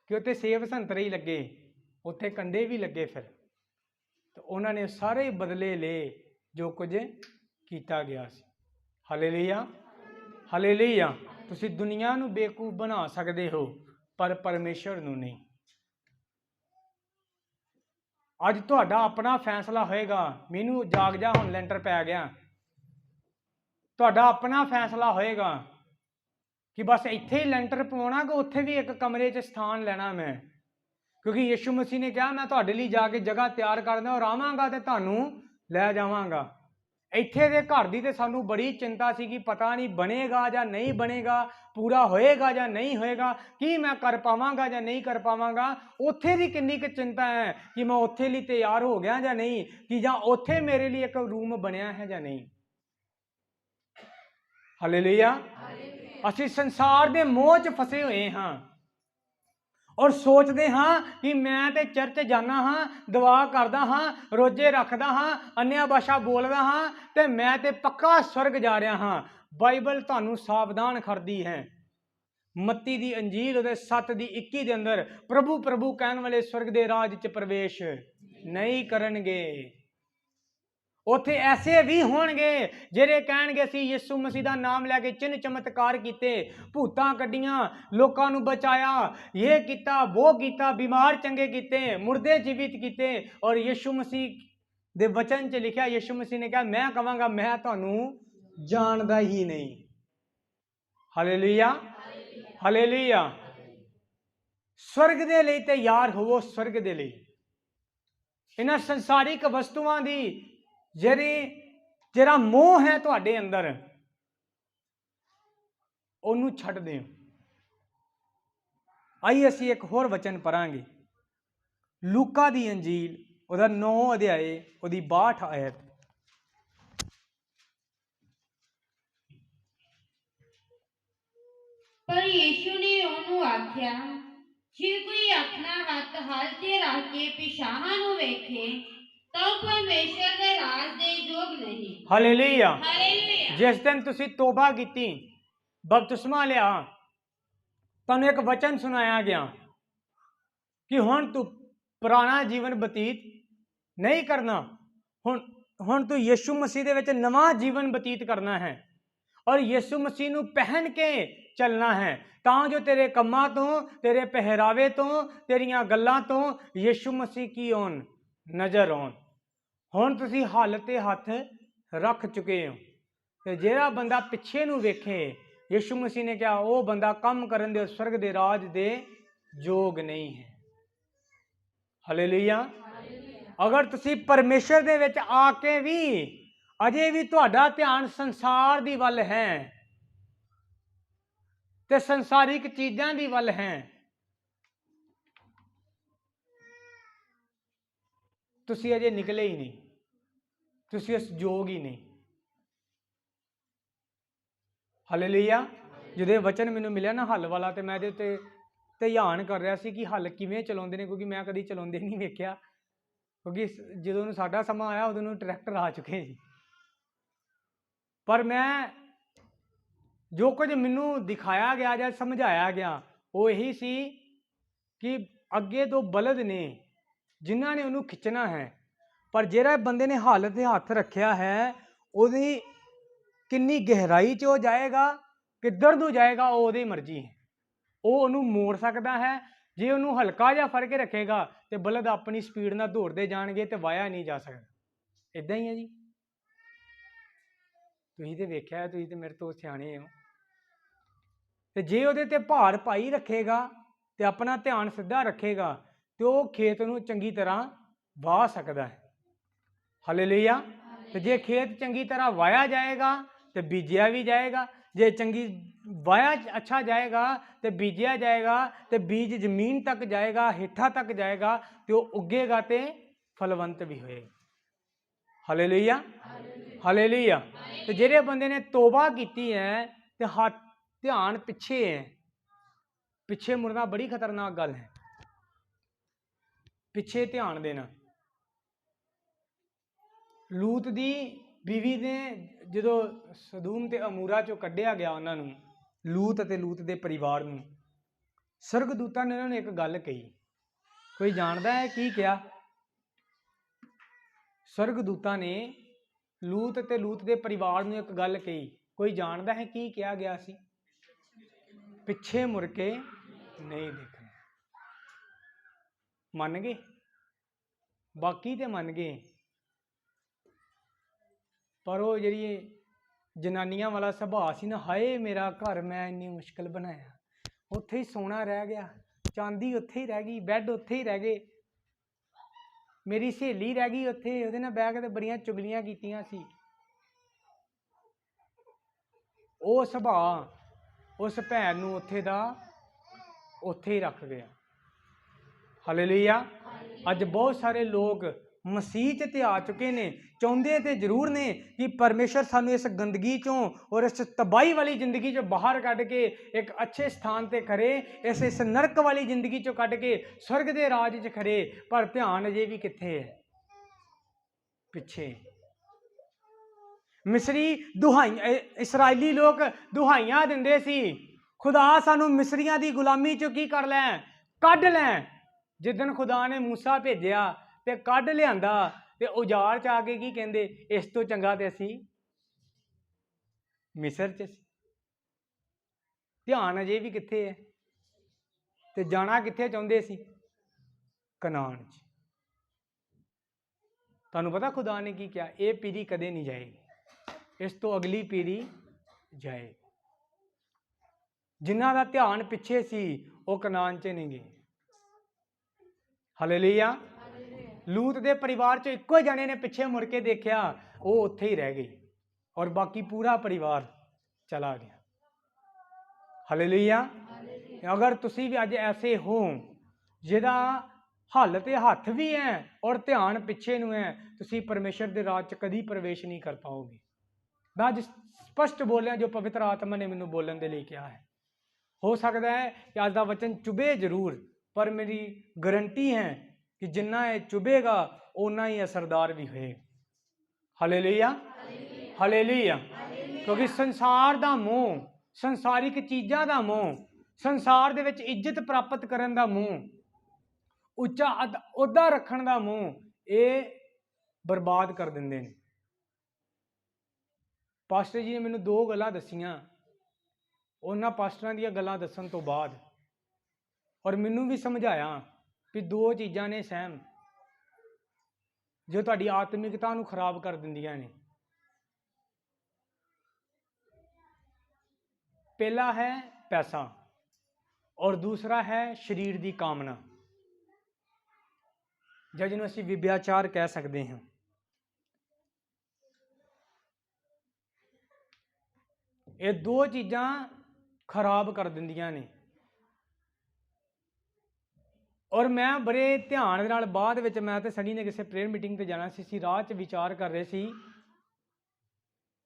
ਕਿ ਉੱਥੇ ਸੇਬ ਸੰਤਰੇ ਹੀ ਲੱਗੇ, ਉੱਥੇ ਕੰਡੇ ਵੀ ਲੱਗੇ ਫਿਰ, ਤੇ ਉਹਨਾਂ ਨੇ ਸਾਰੇ ਬਦਲੇ ਲਏ ਜੋ ਕੁਝ ਕੀਤਾ ਗਿਆ ਸੀ। ਹਾਲੇਲੂਇਆ। ਹਾਲੇਲੂਇਆ। ਤੁਸੀਂ ਦੁਨੀਆ ਨੂੰ ਬੇਵਕੂਫ ਬਣਾ ਸਕਦੇ ਹੋ ਪਰ ਪਰਮੇਸ਼ਰ ਨੂੰ ਨਹੀਂ। ਅੱਜ ਤੁਹਾਡਾ ਆਪਣਾ ਫੈਸਲਾ ਹੋਏਗਾ, ਮੈਨੂੰ ਜਾਗ ਜਾ ਹੁਣ ਲੈਂਟਰ ਪੈ ਗਿਆ, ਤੁਹਾਡਾ ਆਪਣਾ ਫੈਸਲਾ ਹੋਏਗਾ कि बस इत्थे ही लेंटर पवाना कि उत्थे भी एक कमरे च स्थान लेना मैं, क्योंकि यीशु मसीह ने कहा मैं तुहाडे लई जाके जगह तैयार करदा और आवांगा ते तुहानू लै जावांगा। ਇੱਥੇ ਦੇ ਘਰ ਦੀ ਤੇ ਸਾਨੂੰ ਬੜੀ ਚਿੰਤਾ ਸੀ ਕਿ ਪਤਾ ਨਹੀਂ ਬਣੇਗਾ ਜਾਂ ਨਹੀਂ ਬਣੇਗਾ, ਪੂਰਾ ਹੋਏਗਾ ਜਾਂ ਨਹੀਂ ਹੋਏਗਾ, ਕੀ ਮੈਂ ਕਰ ਪਾਵਾਂਗਾ ਜਾਂ ਨਹੀਂ ਕਰ ਪਾਵਾਂਗਾ। ਉੱਥੇ ਦੀ ਕਿੰਨੀ ਕੁ ਚਿੰਤਾ ਹੈ ਕਿ ਮੈਂ ਉੱਥੇ ਲਈ ਤਿਆਰ ਹੋ ਗਿਆ ਜਾਂ ਨਹੀਂ, ਕਿ ਜਾਂ ਉੱਥੇ ਮੇਰੇ ਲਈ ਇੱਕ ਰੂਮ ਬਣਿਆ ਹੈ ਜਾਂ ਨਹੀਂ। ਹਾਲੇਲੂਇਆ। ਅਸੀਂ ਸੰਸਾਰ ਦੇ ਮੋਹ 'ਚ ਫਸੇ ਹੋਏ ਹਾਂ और सोचते हाँ कि मैं तो चर्च जाना हाँ, दुआ करदा हाँ, रोजे रखदा हाँ, अन्य भाषा बोलदा हाँ, तो मैं तो पक्का स्वर्ग जा रहा हाँ। बाइबल तुहानू सावधान करदी है। मत्ती दी अंजील उहदे 7 दी 21 दे अंदर प्रभु प्रभु कहण वाले स्वर्ग दे राज च प्रवेश नहीं करनगे। ਉੱਥੇ ਐਸੇ ਵੀ ਹੋਣਗੇ ਜਿਹੜੇ ਕਹਿਣਗੇ ਅਸੀਂ ਯਿਸੂ ਮਸੀਹ ਦਾ ਨਾਮ ਲੈ ਕੇ ਚਿੰਨ ਚਮਤਕਾਰ ਕੀਤੇ, ਭੂਤਾਂ ਕੱਢੀਆਂ, ਲੋਕਾਂ ਨੂੰ ਬਚਾਇਆ, ਇਹ ਕੀਤਾ ਉਹ ਕੀਤਾ, ਬਿਮਾਰ ਚੰਗੇ ਕੀਤੇ, ਮੁਰਦੇ ਜੀਵਿਤ ਕੀਤੇ। ਔਰ ਯਿਸੂ ਮਸੀਹ ਦੇ ਵਚਨ 'ਚ ਲਿਖਿਆ, ਯਿਸੂ ਮਸੀਹ ਨੇ ਕਿਹਾ ਮੈਂ ਕਹਾਂਗਾ ਮੈਂ ਤੁਹਾਨੂੰ ਜਾਣਦਾ ਹੀ ਨਹੀਂ। Hallelujah, hallelujah. स्वर्ग ਦੇ ਲਈ ਤਿਆਰ ਹੋਵੋ, स्वर्ग ਦੇ ਲਈ। ਇਹਨਾਂ ਸੰਸਾਰਿਕ ਵਸਤੂਆਂ ਦੀ ਜਿਹੜਾ ਮੋਹ ਹੈ ਤੁਹਾਡੇ ਅੰਦਰ, ਉਹਨੂੰ ਛੱਡ ਦਿਓ। ਆਈ ਅਸੀਂ ਇੱਕ ਹੋਰ ਵਚਨ ਪੜਾਂਗੇ, ਲੂਕਾ ਦੀ ਅੰਜੀਲ ਉਹਦਾ 9 ਅਧਿਆਏ ਉਹਦੀ 62 ਆਇਤ। पर यीशु ने ਉਹਨੂੰ ਆਖਿਆ, ਜੇ ਕੋਈ ਆਪਣਾ ਹੱਥ ਹਲ ਤੇ ਰੱਖ ਕੇ ਪਿਛਾਂਹ ਨੂੰ ਵੇਖੇ ਤਾਂ ਪਰਮੇਸ਼ਰ ਦੇ ਰਾਜ ਦੇ ਯੋਗ ਨਹੀਂ। Hallelujah, hallelujah. ਜਿਸ ਦਿਨ ਤੁਸੀਂ ਤੋਬਾ ਕੀਤੀ, ਬਪਤਿਸਮਾ ਲਿਆ, ਤੁਹਾਨੂੰ ਇੱਕ ਵਚਨ ਸੁਣਾਇਆ ਗਿਆ ਕਿ ਹੁਣ ਤੂੰ ਪੁਰਾਣਾ ਜੀਵਨ ਬਤੀਤ ਨਹੀਂ ਕਰਨਾ, ਹੁਣ ਤੂੰ ਯਿਸੂ ਮਸੀਹ ਦੇ ਵਿੱਚ ਨਵਾਂ ਜੀਵਨ ਬਤੀਤ ਕਰਨਾ ਹੈ ਔਰ ਯਿਸੂ ਮਸੀਹ ਨੂੰ ਪਹਿਨ ਕੇ ਚੱਲਣਾ ਹੈ, ਤਾਂ ਜੋ ਤੇਰੇ ਕੰਮਾਂ ਤੋਂ, ਤੇਰੇ ਪਹਿਰਾਵੇ ਤੋਂ, ਤੇਰੀਆਂ ਗੱਲਾਂ ਤੋਂ ਯਿਸੂ ਮਸੀਹ ਕੀ ਹੋਣ, ਨਜ਼ਰ ਆਉਣ। ਹੁਣ ਤੁਸੀਂ ਹੱਲ ਤੇ ਹੱਥ ਰੱਖ ਚੁੱਕੇ ਹੋ, ਤੇ ਜਿਹੜਾ ਬੰਦਾ ਪਿੱਛੇ ਨੂੰ ਵੇਖੇ, ਯਿਸੂ ਮਸੀਹ ਨੇ ਕਿਹਾ ਉਹ ਬੰਦਾ ਕੰਮ ਕਰਨ ਦੇ ਸਵਰਗ ਦੇ ਰਾਜ ਦੇ ਯੋਗ ਨਹੀਂ ਹੈ। ਹਾਲੇਲੂਇਆ। ਅਗਰ ਤੁਸੀਂ ਪਰਮੇਸ਼ਰ ਦੇ ਵਿੱਚ ਆ ਕੇ ਵੀ ਅਜੇ ਵੀ ਤੁਹਾਡਾ ਧਿਆਨ ਸੰਸਾਰ ਦੀ ਵੱਲ ਹੈ ਤੇ ਸੰਸਾਰਿਕ ਚੀਜ਼ਾਂ ਦੀ ਵੱਲ ਹੈ, ਤੁਸੀਂ ਅਜੇ ਨਿਕਲੇ ਹੀ ਨਹੀਂ, ਤੁਸੀਂ ਇਸ ਯੋਗ ਹੀ ਨਹੀਂ। ਹਾਲੇਲੂਇਆ। ਜਦੋਂ ਵਚਨ ਮੈਨੂੰ ਮਿਲਿਆ ਨਾ ਹੱਲ ਵਾਲਾ, ਤੇ ਮੈਂ ਇਹਦੇ ਉੱਤੇ ਧਿਆਨ ਕਰ ਰਿਹਾ ਸੀ ਕਿ ਹੱਲ ਕਿਵੇਂ ਚਲਾਉਂਦੇ ਨੇ, ਕਿਉਂਕਿ ਮੈਂ ਕਦੀ ਚਲਾਉਂਦੇ ਨਹੀਂ ਵੇਖਿਆ, ਕਿਉਂਕਿ ਜਦੋਂ ਨੂੰ ਸਾਡਾ ਸਮਾਂ ਆਇਆ ਉਦੋਂ ਨੂੰ ਟਰੈਕਟਰ ਆ ਚੁੱਕੇ ਸੀ। ਪਰ ਮੈਂ ਜੋ ਕੁਝ ਮੈਨੂੰ ਦਿਖਾਇਆ ਗਿਆ ਜਾਂ ਸਮਝਾਇਆ ਗਿਆ ਉਹ ਇਹੀ ਸੀ ਕਿ ਅੱਗੇ ਤੋਂ ਬਲਦ ਨੇ ਜਿਨ੍ਹਾਂ ਨੇ ਉਹਨੂੰ ਖਿੱਚਣਾ ਹੈ, ਪਰ ਜਿਹੜਾ ਬੰਦੇ ਨੇ ਹੱਲ ਤੇ ਹੱਥ ਰੱਖਿਆ ਹੈ ਉਹਦੀ ਕਿੰਨੀ ਗਹਿਰਾਈ 'ਚ ਉਹ ਜਾਏਗਾ, ਕਿੱਧਰ ਨੂੰ ਜਾਏਗਾ, ਉਹ ਉਹਦੀ ਮਰਜ਼ੀ ਹੈ। ਉਹ ਉਹਨੂੰ ਮੋੜ ਸਕਦਾ ਹੈ। ਜੇ ਉਹਨੂੰ ਹਲਕਾ ਜਿਹਾ ਫੜ ਕੇ ਰੱਖੇਗਾ ਤੇ ਬਲਦ ਆਪਣੀ ਸਪੀਡ ਨਾਲ ਦੌੜਦੇ ਜਾਣਗੇ ਤੇ ਵਾਇਆ ਨਹੀਂ ਜਾ ਸਕਦਾ। ਇੱਦਾਂ ਹੀ ਹੈ ਜੀ, ਤੁਸੀਂ ਤੇ ਵੇਖਿਆ, ਤੁਸੀਂ ਤੇ ਮੇਰੇ ਤੋਂ ਸਿਆਣੇ ਹੋ। ਤੇ ਜੇ ਉਹਦੇ ਤੇ ਭਾਰ ਪਾਈ ਰੱਖੇਗਾ ਤੇ ਆਪਣਾ ਧਿਆਨ ਸਿੱਧਾ ਰੱਖੇਗਾ ਤੇ ਉਹ ਖੇਤ ਨੂੰ ਚੰਗੀ ਤਰ੍ਹਾਂ ਵਾਹ ਸਕਦਾ ਹੈ। ਹਾਲੇਲੂਇਆ। ਤੇ ਜੇ ਖੇਤ ਚੰਗੀ ਤਰ੍ਹਾਂ ਵਾਇਆ ਜਾਏਗਾ ਤੇ ਬੀਜਿਆ ਵੀ ਜਾਏਗਾ, ਜੇ ਚੰਗੀ ਵਾਇਆ ਅੱਛਾ ਜਾਏਗਾ ਤੇ ਬੀਜਿਆ ਜਾਏਗਾ ਤੇ ਬੀਜ ਜ਼ਮੀਨ ਤੱਕ ਜਾਏਗਾ, ਹੇਠਾਂ ਤੱਕ ਜਾਏਗਾ ਤੇ ਉਹ ਉੱਗੇਗਾ ਤੇ ਫਲਵੰਤ ਵੀ ਹੋਏਗਾ। Hallelujah, hallelujah. ਤੇ ਜਿਹੜੇ ਬੰਦੇ ਨੇ ਤੋਬਾ ਕੀਤੀ ਹੈ ਤੇ ਧਿਆਨ ਪਿੱਛੇ ਹੈ, ਪਿੱਛੇ ਮੁੜਨਾ ਬੜੀ ਖਤਰਨਾਕ ਗੱਲ ਹੈ। ਪਿੱਛੇ ਧਿਆਨ ਦੇਣਾ। ਲੂਤ ਦੀ ਬੀਵੀ ਨੇ ਜਦੋਂ ਸਦੂਮ ਤੇ ਅਮੂਰਾ ਚੋਂ ਕੱਢਿਆ ਗਿਆ ਉਹਨਾਂ ਨੂੰ, ਲੂਤ ਅਤੇ ਲੂਤ ਦੇ ਪਰਿਵਾਰ ਨੂੰ, ਸਰਗਦੂਤਾਂ ਨੇ ਉਹਨਾਂ ਨੂੰ ਇੱਕ ਗੱਲ ਕਹੀ। ਕੋਈ ਜਾਣਦਾ ਹੈ ਕੀ ਕਿਹਾ? ਸਰਗਦੂਤਾਂ ਨੇ ਲੂਤ ਅਤੇ ਲੂਤ ਦੇ ਪਰਿਵਾਰ ਨੂੰ ਇੱਕ ਗੱਲ ਕਹੀ। ਕੋਈ ਜਾਣਦਾ ਹੈ ਕੀ ਕਿਹਾ ਗਿਆ ਸੀ? ਪਿੱਛੇ ਮੁੜ ਕੇ ਨਹੀਂ ਦੇਖਣਾ। ਮੰਨ ਗਏ? ਬਾਕੀ ਤੇ ਮੰਨ ਗਏ, ਪਰ ਉਹ ਜਿਹੜੀ ਜਨਾਨੀਆਂ ਵਾਲਾ ਸੁਭਾਅ ਸੀ ਨਾ, ਹਾਏ ਮੇਰਾ ਘਰ ਮੈਂ ਇੰਨੀ ਮੁਸ਼ਕਲ ਬਣਾਇਆ, ਉੱਥੇ ਹੀ ਸੋਨਾ ਰਹਿ ਗਿਆ, ਚਾਂਦੀ ਉੱਥੇ ਹੀ ਰਹਿ ਗਈ, ਬੈੱਡ ਉੱਥੇ ਹੀ ਰਹਿ ਗਏ, ਮੇਰੀ ਸਹੇਲੀ ਰਹਿ ਗਈ ਉੱਥੇ, ਉਹਦੇ ਨਾਲ ਬਹਿ ਕੇ ਤੇ ਬੜੀਆਂ ਚੁਗਲੀਆਂ ਕੀਤੀਆਂ ਸੀ। ਉਹ ਸੁਭਾਅ ਉਸ ਭੈਣ ਨੂੰ ਉੱਥੇ ਦਾ ਉੱਥੇ ਹੀ ਰੱਖ ਗਿਆ। ਹਾਲੇਲੂਇਆ। ਅੱਜ ਬਹੁਤ ਸਾਰੇ ਲੋਕ ਮਸੀਹ 'ਚ ਤੇ ਆ ਚੁੱਕੇ ਨੇ, ਚਾਹੁੰਦੇ ਤੇ ਜ਼ਰੂਰ ਨੇ ਕਿ ਪਰਮੇਸ਼ਰ ਸਾਨੂੰ ਇਸ ਗੰਦਗੀ ਚੋਂ ਔਰ ਇਸ ਤਬਾਹੀ ਵਾਲੀ ਜ਼ਿੰਦਗੀ ਚੋਂ ਬਾਹਰ ਕੱਢ ਕੇ ਇੱਕ ਅੱਛੇ ਸਥਾਨ ਤੇ ਖੜੇ, ਇਸ ਨਰਕ ਵਾਲੀ ਜ਼ਿੰਦਗੀ ਚੋਂ ਕੱਢ ਕੇ ਸਵਰਗ ਦੇ ਰਾਜ 'ਚ ਖੜੇ, ਪਰ ਧਿਆਨ ਅਜੇ ਵੀ ਕਿੱਥੇ ਹੈ? ਪਿੱਛੇ। ਮਿਸਰੀ ਦੁਹਾਈਆਂ, ਇਸਰਾਇਲੀ ਲੋਕ ਦੁਹਾਈਆਂ ਦਿੰਦੇ ਸੀ, ਖੁਦਾ ਸਾਨੂੰ ਮਿਸਰੀਆਂ ਦੀ ਗੁਲਾਮੀ ਚੋਂ ਕੀ ਕਰ ਲੈ, ਕੱਢ ਲੈ। ਜਿੱਦਣ ਖੁਦਾ ਨੇ ਮੂਸਾ ਭੇਜਿਆ ਤੇ ਕੱਢ ਲਿਆਂਦਾ ਤੇ ਉਜਾੜ 'ਚ ਆ ਕੇ ਕੀ ਕਹਿੰਦੇ, ਇਸ ਤੋਂ ਚੰਗਾ ਤੇ ਅਸੀਂ ਮਿਸਰ 'ਚ ਸੀ। ਧਿਆਨ ਅਜੇ ਵੀ ਕਿੱਥੇ ਹੈ? ਤੇ ਜਾਣਾ ਕਿੱਥੇ ਚਾਹੁੰਦੇ ਸੀ? ਕਨਾਨ 'ਚ। ਤੁਹਾਨੂੰ ਪਤਾ ਖੁਦਾ ਨੇ ਕੀ ਕਿਹਾ? ਇਹ ਪੀੜ੍ਹੀ ਕਦੇ ਨਹੀਂ ਜਾਏਗੀ, ਇਸ ਤੋਂ ਅਗਲੀ ਪੀੜ੍ਹੀ ਜਾਏ। ਜਿਨ੍ਹਾਂ ਦਾ ਧਿਆਨ ਪਿੱਛੇ ਸੀ ਉਹ ਕਨਾਨ 'ਚ ਨਹੀਂ ਗਏ। ਹਾਲੇਲੂਇਆ। ਲੂਤ ਦੇ ਪਰਿਵਾਰ 'ਚ ਇੱਕੋ ਜਣੇ ਨੇ ਪਿੱਛੇ ਮੁੜ ਕੇ ਦੇਖਿਆ, ਉਹ ਉੱਥੇ ਹੀ ਰਹਿ ਗਈ ਔਰ ਬਾਕੀ ਪੂਰਾ ਪਰਿਵਾਰ ਚਲਾ ਗਿਆ। ਹਾਲੇਲੂਇਆ। ਅਗਰ ਤੁਸੀਂ ਵੀ ਅੱਜ ਐਸੇ ਹੋ ਜਿਹਦਾ ਹੱਲ ਤੇ ਹੱਥ ਵੀ ਹੈ ਔਰ ਧਿਆਨ ਪਿੱਛੇ ਨੂੰ ਹੈ, ਤੁਸੀਂ ਪਰਮੇਸ਼ਰ ਦੇ ਰਾਜ 'ਚ ਕਦੀ ਪ੍ਰਵੇਸ਼ ਨਹੀਂ ਕਰ ਪਾਓਗੇ। ਮੈਂ ਅੱਜ ਸਪਸ਼ਟ ਬੋਲਿਆ ਜੋ ਪਵਿੱਤਰ ਆਤਮਾ ਨੇ ਮੈਨੂੰ ਬੋਲਣ ਦੇ ਲਈ ਕਿਹਾ ਹੈ। ਹੋ ਸਕਦਾ ਹੈ ਕਿ ਅੱਜ ਦਾ ਵਚਨ ਚੁਭੇ ਜ਼ਰੂਰ, ਪਰ ਮੇਰੀ ਗਰੰਟੀ ਹੈ ਕਿ ਜਿੰਨਾ ਇਹ ਚੁਭੇਗਾ ਓਨਾ ਹੀ ਅਸਰਦਾਰ ਵੀ ਹੋਏਗਾ। ਹਾਲੇਲੂਇਆ। ਹਾਲੇਲੂਇਆ। ਕਿਉਂਕਿ ਸੰਸਾਰ ਦਾ ਮੋਹ, ਸੰਸਾਰਿਕ ਚੀਜ਼ਾਂ ਦਾ ਮੋਹ, ਸੰਸਾਰ ਦੇ ਵਿੱਚ ਇੱਜ਼ਤ ਪ੍ਰਾਪਤ ਕਰਨ ਦਾ ਮੋਹ, ਉੱਚਾ ਅਹੁਦਾ ਰੱਖਣ ਦਾ ਮੋਹ, ਇਹ ਬਰਬਾਦ ਕਰ ਦਿੰਦੇ ਨੇ। ਪਾਸਟਰ ਜੀ ਨੇ ਮੈਨੂੰ 2 ਗੱਲਾਂ ਦੱਸੀਆਂ, ਉਹਨਾਂ ਪਾਸਟਰਾਂ ਦੀਆਂ ਗੱਲਾਂ ਦੱਸਣ ਤੋਂ ਬਾਅਦ ਔਰ ਮੈਨੂੰ ਵੀ ਸਮਝਾਇਆ ਕਿ 2 ਚੀਜ਼ਾਂ ਨੇ ਸਹਿਮ ਜੋ ਤੁਹਾਡੀ ਆਤਮਿਕਤਾ ਨੂੰ ਖਰਾਬ ਕਰ ਦਿੰਦੀਆਂ ਨੇ। ਪਹਿਲਾ ਹੈ ਪੈਸਾ ਔਰ ਦੂਸਰਾ ਹੈ ਸਰੀਰ ਦੀ ਕਾਮਨਾ, ਜਾਂ ਜਿਹਨੂੰ ਅਸੀਂ ਵਿਭਿਆਚਾਰ ਕਹਿ ਸਕਦੇ ਹਾਂ। ਇਹ 2 ਚੀਜ਼ਾਂ ਖਰਾਬ ਕਰ ਦਿੰਦੀਆਂ ਨੇ। ਔਰ ਮੈਂ ਬੜੇ ਧਿਆਨ ਦੇ ਨਾਲ ਬਾਅਦ ਵਿੱਚ, ਮੈਂ ਤੇ ਸਨੀ ਨੇ ਕਿਸੇ ਪ੍ਰੇਅਰ ਮੀਟਿੰਗ ਤੇ ਜਾਣਾ ਸੀ, ਅਸੀਂ ਰਾਹ 'ਚ ਵਿਚਾਰ ਕਰ ਰਹੇ ਸੀ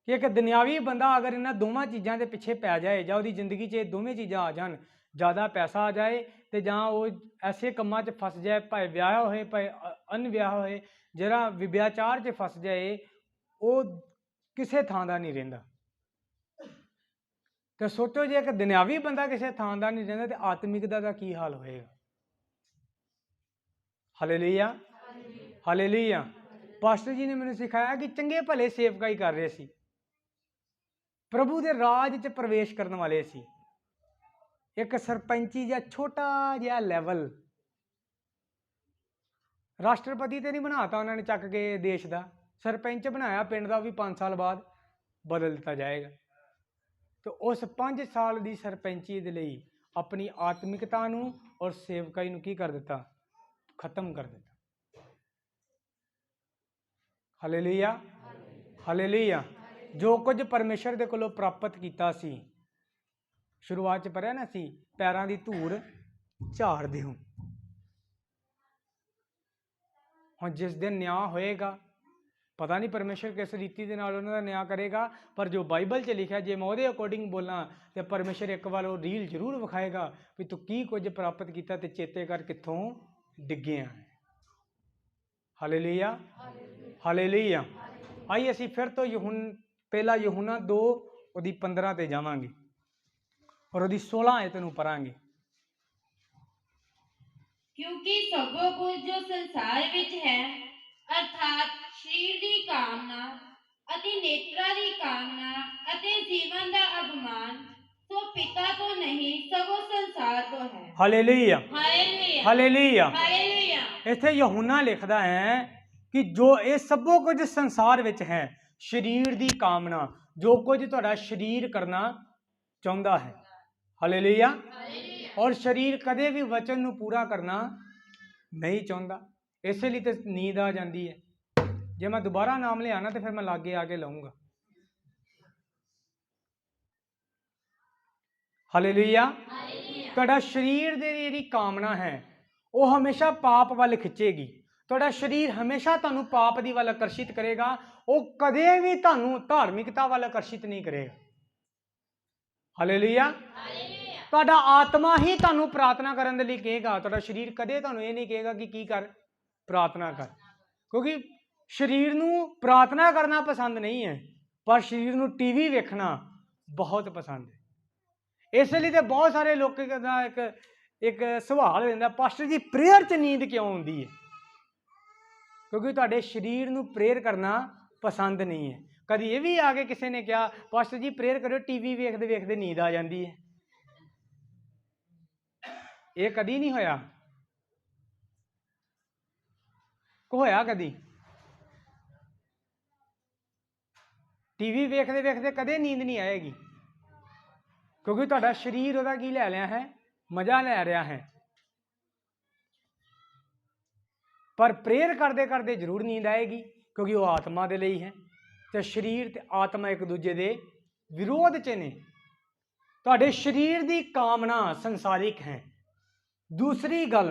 ਕਿ ਇੱਕ ਦੁਨਿਆਵੀ ਬੰਦਾ ਅਗਰ ਇਹਨਾਂ ਦੋਵਾਂ ਚੀਜ਼ਾਂ ਦੇ ਪਿੱਛੇ ਪੈ ਜਾਏ, ਜਾਂ ਉਹਦੀ ਜ਼ਿੰਦਗੀ 'ਚ ਇਹ ਦੋਵੇਂ ਚੀਜ਼ਾਂ ਆ ਜਾਣ, ਜ਼ਿਆਦਾ ਪੈਸਾ ਆ ਜਾਏ ਤੇ ਜਾਂ ਉਹ ਐਸੇ ਕੰਮਾਂ 'ਚ ਫਸ ਜਾਏ, ਭਾਵੇਂ ਵਿਆਹ ਹੋਏ ਭਾਵੇਂ ਅਨਵਿਆਹ ਹੋਏ, ਜਿਹੜਾ ਵਿਭਿਆਚਾਰ 'ਚ ਫਸ ਜਾਏ, ਉਹ ਕਿਸੇ ਥਾਂ ਦਾ ਨਹੀਂ ਰਹਿੰਦਾ। ਤੇ ਸੋਚੋ ਜੇ ਇੱਕ ਦੁਨਿਆਵੀ ਬੰਦਾ ਕਿਸੇ ਥਾਂ ਦਾ ਨਹੀਂ ਰਹਿੰਦਾ ਤੇ ਆਤਮਿਕਤਾ ਦਾ ਕੀ ਹਾਲ ਹੋਏਗਾ। ਹਾਲੇਲੂਇਆ। ਹਾਲੇਲੂਇਆ। ਪਾਸਟਰ ਜੀ ਨੇ ਮੈਨੂੰ ਸਿਖਾਇਆ ਕਿ ਚੰਗੇ ਭਲੇ ਸੇਵਕਾਈ ਕਰ ਰਹੇ ਸੀ, ਪ੍ਰਭੂ ਦੇ ਰਾਜ 'ਚ ਪ੍ਰਵੇਸ਼ ਕਰਨ ਵਾਲੇ ਸੀ। ਇੱਕ ਸਰਪੰਚੀ ਜਾਂ ਛੋਟਾ ਜਿਹਾ ਲੈਵਲ, ਰਾਸ਼ਟਰਪਤੀ ਤੇ ਨਹੀਂ ਬਣਾਤਾ ਉਹਨਾਂ ਨੇ ਚੱਕ ਕੇ ਦੇਸ਼ ਦਾ, ਸਰਪੰਚ ਬਣਾਇਆ ਪਿੰਡ ਦਾ, ਵੀ 5 ਸਾਲ ਬਾਅਦ ਬਦਲ ਦਿੱਤਾ ਜਾਏਗਾ। ਤੇ ਉਸ 5 ਸਾਲ ਦੀ ਸਰਪੰਚੀ ਦੇ ਲਈ ਆਪਣੀ ਆਤਮਿਕਤਾ ਨੂੰ ਔਰ ਸੇਵਕਾਈ ਨੂੰ ਕੀ ਕਰ ਦਿੱਤਾ? ਖਤਮ ਕਰ ਦਿੱਤਾ। ਹਾਲੇਲੂਇਆ। ਹਾਲੇਲੂਇਆ। ਜੋ ਕੁਝ ਪਰਮੇਸ਼ਰ ਦੇ ਕੋਲੋਂ ਪ੍ਰਾਪਤ ਕੀਤਾ ਸੀ, ਸ਼ੁਰੂਆਤ 'ਚ ਪੜ੍ਹਿਆ ਨਾ ਸੀ, ਪੈਰਾਂ ਦੀ ਧੂੜ ਝਾੜ ਦਿਓ। ਹੁਣ ਜਿਸ ਦਿਨ ਨਿਆਂ ਹੋਏਗਾ, ਪਤਾ ਨਹੀਂ ਪਰਮੇਸ਼ਰ ਕਿਸ ਰੀਤੀ ਦੇ ਨਾਲ ਉਹਨਾਂ ਦਾ ਨਿਆਂ ਕਰੇਗਾ, ਪਰ ਜੋ ਬਾਈਬਲ 'ਚ ਲਿਖਿਆ, ਜੇ ਮੈਂ ਉਹਦੇ ਅਕੋਰਡਿੰਗ ਬੋਲਾਂ ਤੇ ਪਰਮੇਸ਼ਰ ਇੱਕ ਵਾਰ ਉਹ ਰੀਲ ਜ਼ਰੂਰ ਵਿਖਾਏਗਾ ਵੀ ਤੂੰ ਕੀ ਕੁਝ ਪ੍ਰਾਪਤ ਕੀਤਾ ਤੇ ਚੇਤੇ ਕਰ ਕਿੱਥੋਂ ਡਿੱਗਿਆ। ਹਾਲੇਲੂਇਆ। ਹਾਲੇਲੂਇਆ। ਆਈ ਅਸੀਂ ਫਿਰ ਤੋਂ ਪਹਿਲਾ ਯਹੂਨਾ 2 ਉਹਦੀ 15 ਤੇ ਜਾਵਾਂਗੇ ਔਰ ਉਹਦੀ 16 ਆਇਤ ਨੂੰ ਪੜਾਂਗੇ। ਕਿਉਂਕਿ ਸਭ ਕੁਝ ਜੋ ਸੰਸਾਰ ਵਿੱਚ ਹੈ, ਅਰਥਾਤ ਸਰੀਰ ਦੀ ਕਾਮਨਾ ਅਤੇ ਨੇਤਰਾਂ ਦੀ ਕਾਮਨਾ ਅਤੇ ਜੀਵਨ ਦਾ ਅਭਿਮਾਨ, ਸੋ ਪਿਤਾ ਤੋਂ ਨਹੀਂ ਸਗੋਂ ਸੰਸਾਰ ਤੋਂ ਹੈ। ਹਾਲੇਲੂਇਆ। ਹਾਲੇਲੂਇਆ। ਹਾਲੇਲੂਇਆ। ਹਾਲੇਲੂਇਆ। ਇੱਥੇ ਯਹੂਨਾ ਲਿਖਦਾ ਹੈ ਕਿ ਜੋ ਇਹ ਸਭ ਕੁਝ ਸੰਸਾਰ ਵਿੱਚ ਹੈ, ਸਰੀਰ ਦੀ ਕਾਮਨਾ, जो कुछ तुहाडा शरीर करना चाहुंदा है। हालेलुया। और शरीर कदे भी वचन नूं पूरा करना नहीं चाहुंदा, इस लई ते नींद आ जाती है। जे मैं दोबारा नाम लिया ना तो फिर मैं लागे आके लाऊंगा। हालेलुया। तुहाडा शरीर दी जिहड़ी कामना है वो हमेशा पाप वाल खिंचेगी। तुहाडा शरीर हमेशा तुहानूं पाप दी वाल आकर्षित करेगा, वो कदे भी तुहानूं धार्मिकता वाल आकर्षित नहीं करेगा। हालेलुया। तुहाडा आत्मा ही तुहानूं प्रार्थना करन दे लई कहेगा, तुहाडा शरीर कदे तुहानूं ये नहीं कहेगा कि की कर, प्रार्थना कर। क्योंकि शरीर नूं प्रार्थना करना पसंद नहीं है, पर शरीर नूं टीवी वेखना बहुत पसंद है। इसलिए तो बहुत सारे लोगों का एक सवाल रहता, पास्टर जी प्रेयर च नींद क्यों आती है? क्योंकि तुहाडे शरीर नूं प्रेयर करना पसंद नहीं है। कभी ये भी आके किसी ने कहा पास्टर जी प्रेयर करो, टीवी वेखते वेखते नींद आ जाती है। ये कदी नहीं होया? होया कदी? टीवी वेखते वेखते कदे नींद नहीं आएगी, क्योंकि तुहाडा शरीर उहदा की लै लिया है, मजा लै रहा है। पर प्रेयर करते करते जरूर नींद आएगी, क्योंकि वो आत्मा दे लई है। तो शरीर ते आत्मा एक दूजे दे विरोध च ने। तुहाडे शरीर दी कामना संसारिक है। दूसरी गल,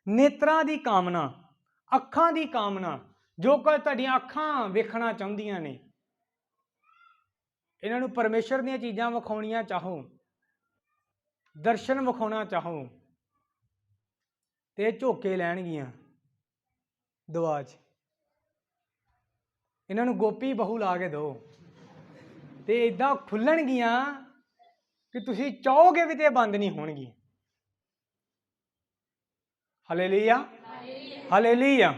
नेत्रां दी कामना, अखां दी कामना, जो कुछ तुहाडियां अखां वेखना चाहुंदियां ने, इन्हां नूं परमेश्वर दीयां चीज़ां विखाउणियां चाहो, दर्शन विखाउणा चाहो, तो झोके लैणगियां दुआ च। इन्हां नूं गोपी बहू ला के दो तो इदां खुल्लणगियां कि तुसीं चाहोगे भी तो बंद नहीं होणगियां। हालेलुया। हालेलुया।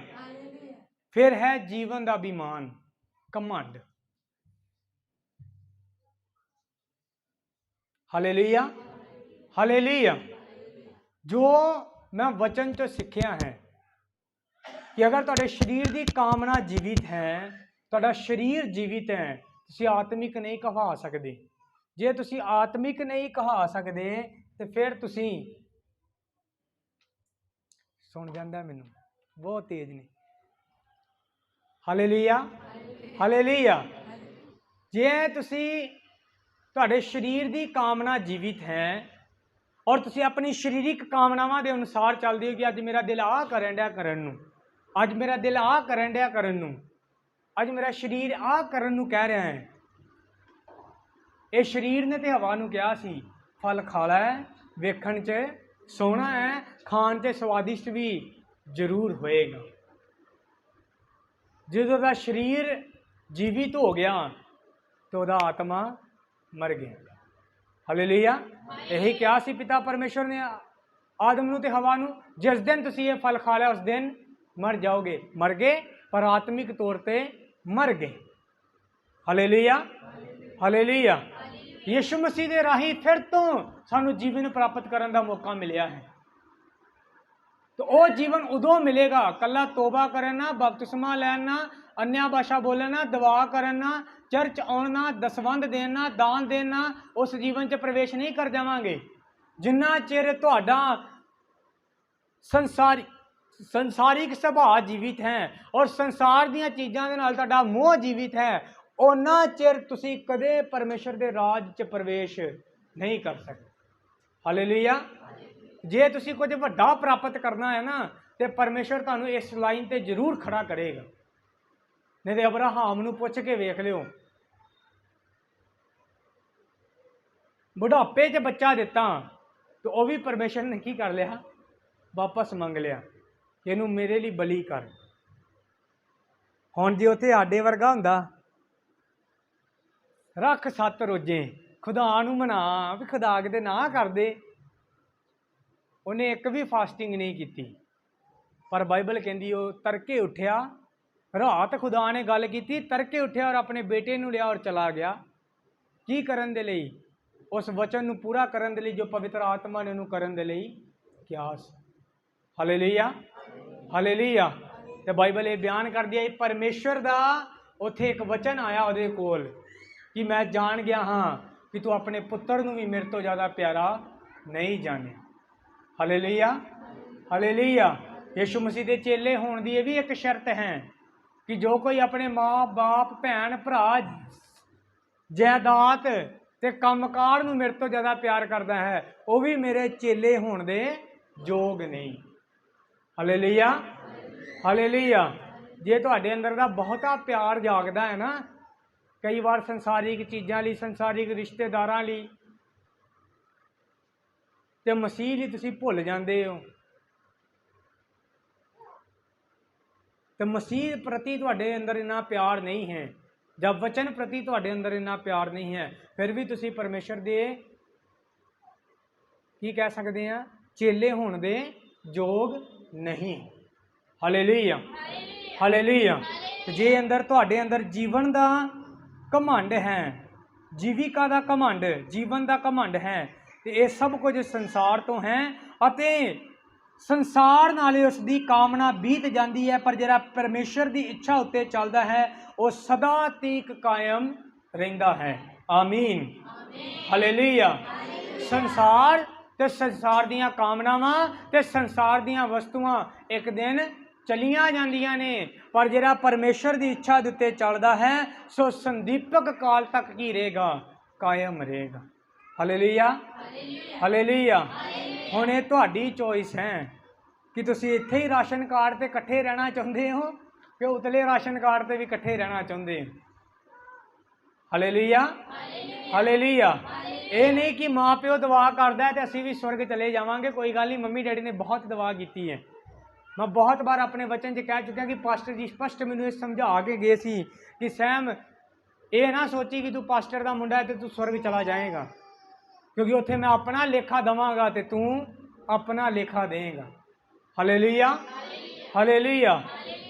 फिर है जीवन का अभिमान, घमंड। हालेलुया। हालेलुया। जो मैं वचन चो सीखिया है कि अगर तुहाडे शरीर की कामना जीवित है, तुहाडा शरीर जीवित है, तुसीं आत्मिक नहीं कहा सकते। जे तुसीं आत्मिक नहीं कहा सकते तो फिर तुसीं, सुन जांदा मैनूं बहुत तेज ने। हालेलुया। हालेलुया। जे तुसीं तुहाडे शरीर की कामना जीवित है और तुसीं अपनी शरीरिक कामनावां दे अनुसार चलदे हो कि अज मेरा दिल आ करन डया करन नूं, अज मेरा दिल आ करन डया करन नूं, अज मेरा शरीर आ करन नूं कह रहा है। ये शरीर ने तो हवा नूं कहा सी फल खा लै, वेखण च सोहना है, खाण च स्वादिष्ट भी जरूर होएगा। जदों दा शरीर जीवित हो गया तो वह आत्मा मर गया। हालेलुया। यही क्या सी पिता परमेश्वर ने आदम नूं ते हवा नूं, जिस दिन तुसीं ये फल खा लिया उस दिन मर जाओगे। मर गए पर आत्मिक तौर पे मर गए। हालेलुया। हालेलुया। यीशु मसीह दे राही फिर तो सानू जीवन प्राप्त करने का मौका मिलया है। तो वह जीवन उदों मिलेगा, कला तोबा करना, बपतिस्मा लेना, अन्य भाषा बोलना, दुआ करना, चर्च आना, दसवंध देना, दान देना, उस जीवन च प्रवेश नहीं कर जावांगे जिन्ना चिर तुहाडा संसारिक सुभाव जीवित है और संसार दीयां चीज़ां दे नाल तुहाडा मोह जीवित है, उन्ना चिर तुसीं कदे परमेश्वर दे राज च प्रवेश नहीं कर सकते। हालेलुया। जे तुसीं कुछ वड्डा प्राप्त करना है ना तो परमेश्वर तुहानूं इस लाइन ते जरूर खड़ा करेगा। नहीं तो अब्राहम नूं पुछ के वेख लिओ, बुढ़ापे च बच्चा दिता तो वह भी परमेश्वर ने की कर लिया, वापस मंग लिया कि इनू मेरे लिए बली कर। हुण जे उत्थे आडे वर्गा हुंदा, रख 7 रोजे, खुदा नूं मना भी खुदा किते ना कर दे, उन्हें एक भी फास्टिंग नहीं की। पर बाइबल कहती वो तड़के उठ्या, रात खुदा ने गल की, तड़के उठ्या और अपने बेटे नूं लिया और चला गया। की करन दे लई? उस वचन नूं पूरा करन दे लई जो पवित्र आत्मा ने उन्होंने करन दे लई क्या। हालेलुया। हालेलुया। तो बाइबल ये बयान कर दिया परमेश्वर दा ਉੱਥੇ ਇੱਕ ਵਚਨ ਆਇਆ ਉਹਦੇ ਕੋਲ ਕਿ ਮੈਂ ਜਾਣ ਗਿਆ ਹਾਂ ਕਿ ਤੂੰ ਆਪਣੇ ਪੁੱਤਰ ਨੂੰ ਵੀ ਮੇਰੇ ਤੋਂ ਜ਼ਿਆਦਾ ਪਿਆਰਾ ਨਹੀਂ ਜਾਣਿਆ। Hallelujah, hallelujah. ਯਿਸੂ ਮਸੀਹ ਦੇ ਚੇਲੇ ਹੋਣ ਦੀ ਇਹ ਵੀ ਇੱਕ ਸ਼ਰਤ ਹੈ ਕਿ ਜੋ ਕੋਈ ਆਪਣੇ ਮਾਂ ਬਾਪ ਭੈਣ ਭਰਾ ਜਾਇਦਾਦ ਤੇ ਕੰਮਕਾਰ ਨੂੰ ਮੇਰੇ ਤੋਂ ਜ਼ਿਆਦਾ ਪਿਆਰ ਕਰਦਾ ਹੈ ਉਹ ਵੀ ਮੇਰੇ ਚੇਲੇ ਹੋਣ ਦੇ ਯੋਗ ਨਹੀਂ। Hallelujah, hallelujah. ਜੇ ਤੁਹਾਡੇ ਅੰਦਰ ਦਾ ਬਹੁਤਾ ਪਿਆਰ ਜਾਗਦਾ ਹੈ ਨਾ, ਕਈ ਵਾਰ ਸੰਸਾਰਿਕ ਚੀਜ਼ਾਂ ਲਈ, ਸੰਸਾਰਿਕ ਰਿਸ਼ਤੇਦਾਰਾਂ ਲਈ ਤੇ ਮਸੀਹ ਲਈ ਤੁਸੀਂ ਭੁੱਲ ਜਾਂਦੇ ਹੋ, ਤੇ ਮਸੀਹ ਪ੍ਰਤੀ ਤੁਹਾਡੇ ਅੰਦਰ ਇੰਨਾ ਪਿਆਰ ਨਹੀਂ ਹੈ ਜਾਂ ਵਚਨ ਪ੍ਰਤੀ ਤੁਹਾਡੇ ਅੰਦਰ ਇੰਨਾ ਪਿਆਰ ਨਹੀਂ ਹੈ, ਫਿਰ ਵੀ ਤੁਸੀਂ ਪਰਮੇਸ਼ਰ ਦੇ ਕੀ ਕਹਿ ਸਕਦੇ ਆ, ਚੇਲੇ ਹੋਣ ਦੇ ਯੋਗ ਨਹੀਂ। Hallelujah, hallelujah. ਜੇ ਅੰਦਰ ਤੁਹਾਡੇ ਅੰਦਰ ਜੀਵਨ ਦਾ ਘਮੰਡ ਹੈ, ਜੀਵਿਕਾ ਦਾ ਘਮੰਡ, ਜੀਵਨ ਦਾ ਘਮੰਡ ਹੈ, ਤੇ ਇਹ ਸਭ ਕੁਝ ਸੰਸਾਰ ਤੋਂ ਹੈ ਅਤੇ ਸੰਸਾਰ ਨਾਲੇ ਉਸ ਦੀ ਕਾਮਨਾ ਬੀਤ ਜਾਂਦੀ ਹੈ, ਪਰ ਜਿਹੜਾ ਪਰਮੇਸ਼ਰ ਦੀ ਇੱਛਾ ਉੱਤੇ ਚੱਲਦਾ ਹੈ ਉਹ ਸਦਾ ਤੀਕ ਕਾਇਮ ਰਹਿੰਦਾ ਹੈ। ਆਮੀਨ, ਹਾਲੇਲੂਇਆ। ਸੰਸਾਰ ਤੇ ਸੰਸਾਰ ਦੀਆਂ ਕਾਮਨਾਵਾਂ ਤੇ ਸੰਸਾਰ ਦੀਆਂ ਵਸਤੂਆਂ ਇੱਕ ਦਿਨ ਚਲੀਆਂ ਜਾਂਦੀਆਂ ਨੇ, ਪਰ ਜਿਹੜਾ ਪਰਮੇਸ਼ਰ ਦੀ ਇੱਛਾ ਦੇ ਉੱਤੇ ਚੱਲਦਾ ਹੈ ਸੋ ਸੰਦੀਪਕ ਕਾਲ ਤੱਕ ਕੀ ਰਹੇਗਾ, ਕਾਇਮ ਰਹੇਗਾ। Hallelujah, hallelujah. ਹੁਣ ਇਹ ਤੁਹਾਡੀ ਚੋਇਸ ਹੈ ਕਿ ਤੁਸੀਂ ਇੱਥੇ ਹੀ ਰਾਸ਼ਨ ਕਾਰਡ ਤੇ ਇਕੱਠੇ ਰਹਿਣਾ ਚਾਹੁੰਦੇ ਹੋ ਕਿ ਉਤਲੇ ਰਾਸ਼ਨ ਕਾਰਡ ਤੇ ਵੀ ਇਕੱਠੇ ਰਹਿਣਾ ਚਾਹੁੰਦੇ ਹੋ। Hallelujah, hallelujah. ਇਹ ਨਹੀਂ ਕਿ ਮਾਂ ਪਿਓ ਦੁਆ ਕਰਦਾ ਤੇ ਅਸੀਂ ਵੀ ਸਵਰਗ ਚਲੇ ਜਾਵਾਂਗੇ। ਕੋਈ ਗੱਲ ਨਹੀਂ, ਮੰਮੀ ਡੈਡੀ ਨੇ ਬਹੁਤ ਦੁਆ ਕੀਤੀ ਹੈ। ਮੈਂ ਬਹੁਤ ਵਾਰ ਆਪਣੇ ਵਚਨ 'ਚ ਕਹਿ ਚੁੱਕਿਆ ਕਿ ਪਾਸਟਰ ਜੀ ਸਪਸ਼ਟ ਮੈਨੂੰ ਇਹ ਸਮਝਾ ਕੇ ਗਏ ਸੀ ਕਿ ਸੈਮ ਇਹ ਨਾ ਸੋਚੀ ਕਿ ਤੂੰ ਪਾਸਟਰ ਦਾ ਮੁੰਡਾ ਹੈ ਤੇ ਤੂੰ ਸਵਰਗ ਚਲਾ ਜਾਏਗਾ, ਕਿਉਂਕਿ ਉੱਥੇ ਮੈਂ ਆਪਣਾ ਲੇਖਾ ਦੇਵਾਂਗਾ ਤੇ ਤੂੰ ਆਪਣਾ ਲੇਖਾ ਦੇਵੇਂਗਾ। Hallelujah, hallelujah.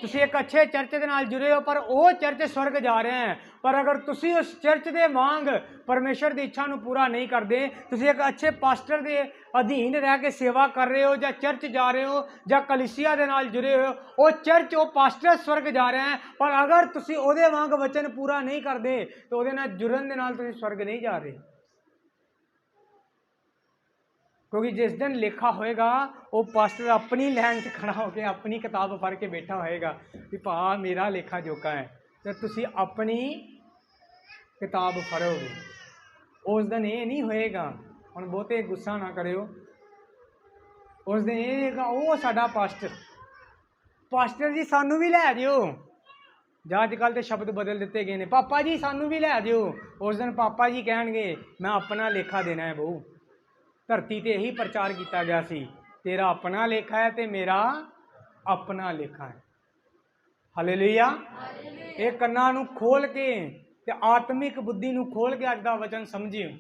ਤੁਸੀਂ ਇੱਕ ਅੱਛੇ ਚਰਚ ਦੇ ਨਾਲ ਜੁੜੇ ਹੋ, ਪਰ ਉਹ ਚਰਚ ਸਵਰਗ ਜਾ ਰਿਹਾ ਹੈ, ਪਰ ਅਗਰ ਤੁਸੀਂ ਉਸ ਚਰਚ ਦੇ ਵਾਂਗ ਪਰਮੇਸ਼ਰ ਦੀ ਇੱਛਾ ਨੂੰ ਪੂਰਾ ਨਹੀਂ ਕਰਦੇ, ਤੁਸੀਂ ਇੱਕ ਅੱਛੇ ਪਾਸਟਰ ਦੇ ਅਧੀਨ ਰਹਿ ਕੇ ਸੇਵਾ ਕਰ ਰਹੇ ਹੋ ਜਾਂ ਚਰਚ ਜਾ ਰਹੇ ਹੋ ਜਾਂ ਕਲੀਸਿਆ ਦੇ ਨਾਲ ਜੁੜੇ ਹੋ, ਉਹ ਚਰਚ, ਉਹ ਪਾਸਟਰ ਸਵਰਗ ਜਾ ਰਿਹਾ ਹੈ, ਪਰ ਅਗਰ ਤੁਸੀਂ ਉਹਦੇ ਵਾਂਗ ਵਚਨ ਪੂਰਾ ਨਹੀਂ ਕਰਦੇ ਤਾਂ ਉਹਦੇ ਨਾਲ ਜੁੜਨ ਦੇ ਨਾਲ ਤੁਸੀਂ ਸਵਰਗ ਨਹੀਂ ਜਾ ਰਹੇ। ਕਿਉਂਕਿ ਜਿਸ ਦਿਨ ਲੇਖਾ ਹੋਏਗਾ ਉਹ ਪਾਸਟਰ ਆਪਣੀ ਲਾਈਨ 'ਚ ਖੜਾ ਹੋ ਕੇ ਆਪਣੀ ਕਿਤਾਬ ਫੜ ਕੇ ਬੈਠਾ ਹੋਏਗਾ ਕਿ ਭਾ ਮੇਰਾ ਲੇਖਾ ਜੋਖਾ ਹੈ, ਤੇ ਤੁਸੀਂ ਆਪਣੀ ਕਿਤਾਬ ਫੜੋਗੇ। ਉਸ ਦਿਨ ਇਹ ਨਹੀਂ ਹੋਏਗਾ, ਹੁਣ ਬਹੁਤੇ ਗੁੱਸਾ ਨਾ ਕਰਿਓ, ਉਸ ਦਿਨ ਇਹ ਹੋਏਗਾ ਉਹ ਸਾਡਾ ਪਾਸਟਰ ਜੀ ਸਾਨੂੰ ਵੀ ਲੈ ਦਿਓ, ਜਾਂ ਅੱਜ ਕੱਲ੍ਹ ਤੇ ਸ਼ਬਦ ਬਦਲ ਦਿੱਤੇ ਗਏ ਨੇ, ਪਾਪਾ ਜੀ ਸਾਨੂੰ ਵੀ ਲੈ ਦਿਓ। ਉਸ ਦਿਨ ਪਾਪਾ ਜੀ ਕਹਿਣਗੇ ਮੈਂ ਆਪਣਾ ਲੇਖਾ ਦੇਣਾ ਹੈ ਬਹੂ। ਧਰਤੀ ਤੇ ਇਹੀ ਪ੍ਰਚਾਰ ਕੀਤਾ ਗਿਆ ਸੀ, ਤੇਰਾ ਆਪਣਾ ਲੇਖਾ ਹੈ ਤੇ ਮੇਰਾ ਆਪਣਾ ਲੇਖਾ ਹੈ। ਹਾਲੇਲੂਇਆ। ਇਹ ਕੰਨਾਂ ਨੂੰ ਖੋਲ ਕੇ ਤੇ ਆਤਮਿਕ ਬੁੱਧੀ ਨੂੰ ਖੋਲ ਕੇ ਅੱਜ ਦਾ ਵਚਨ ਸਮਝਿਓ।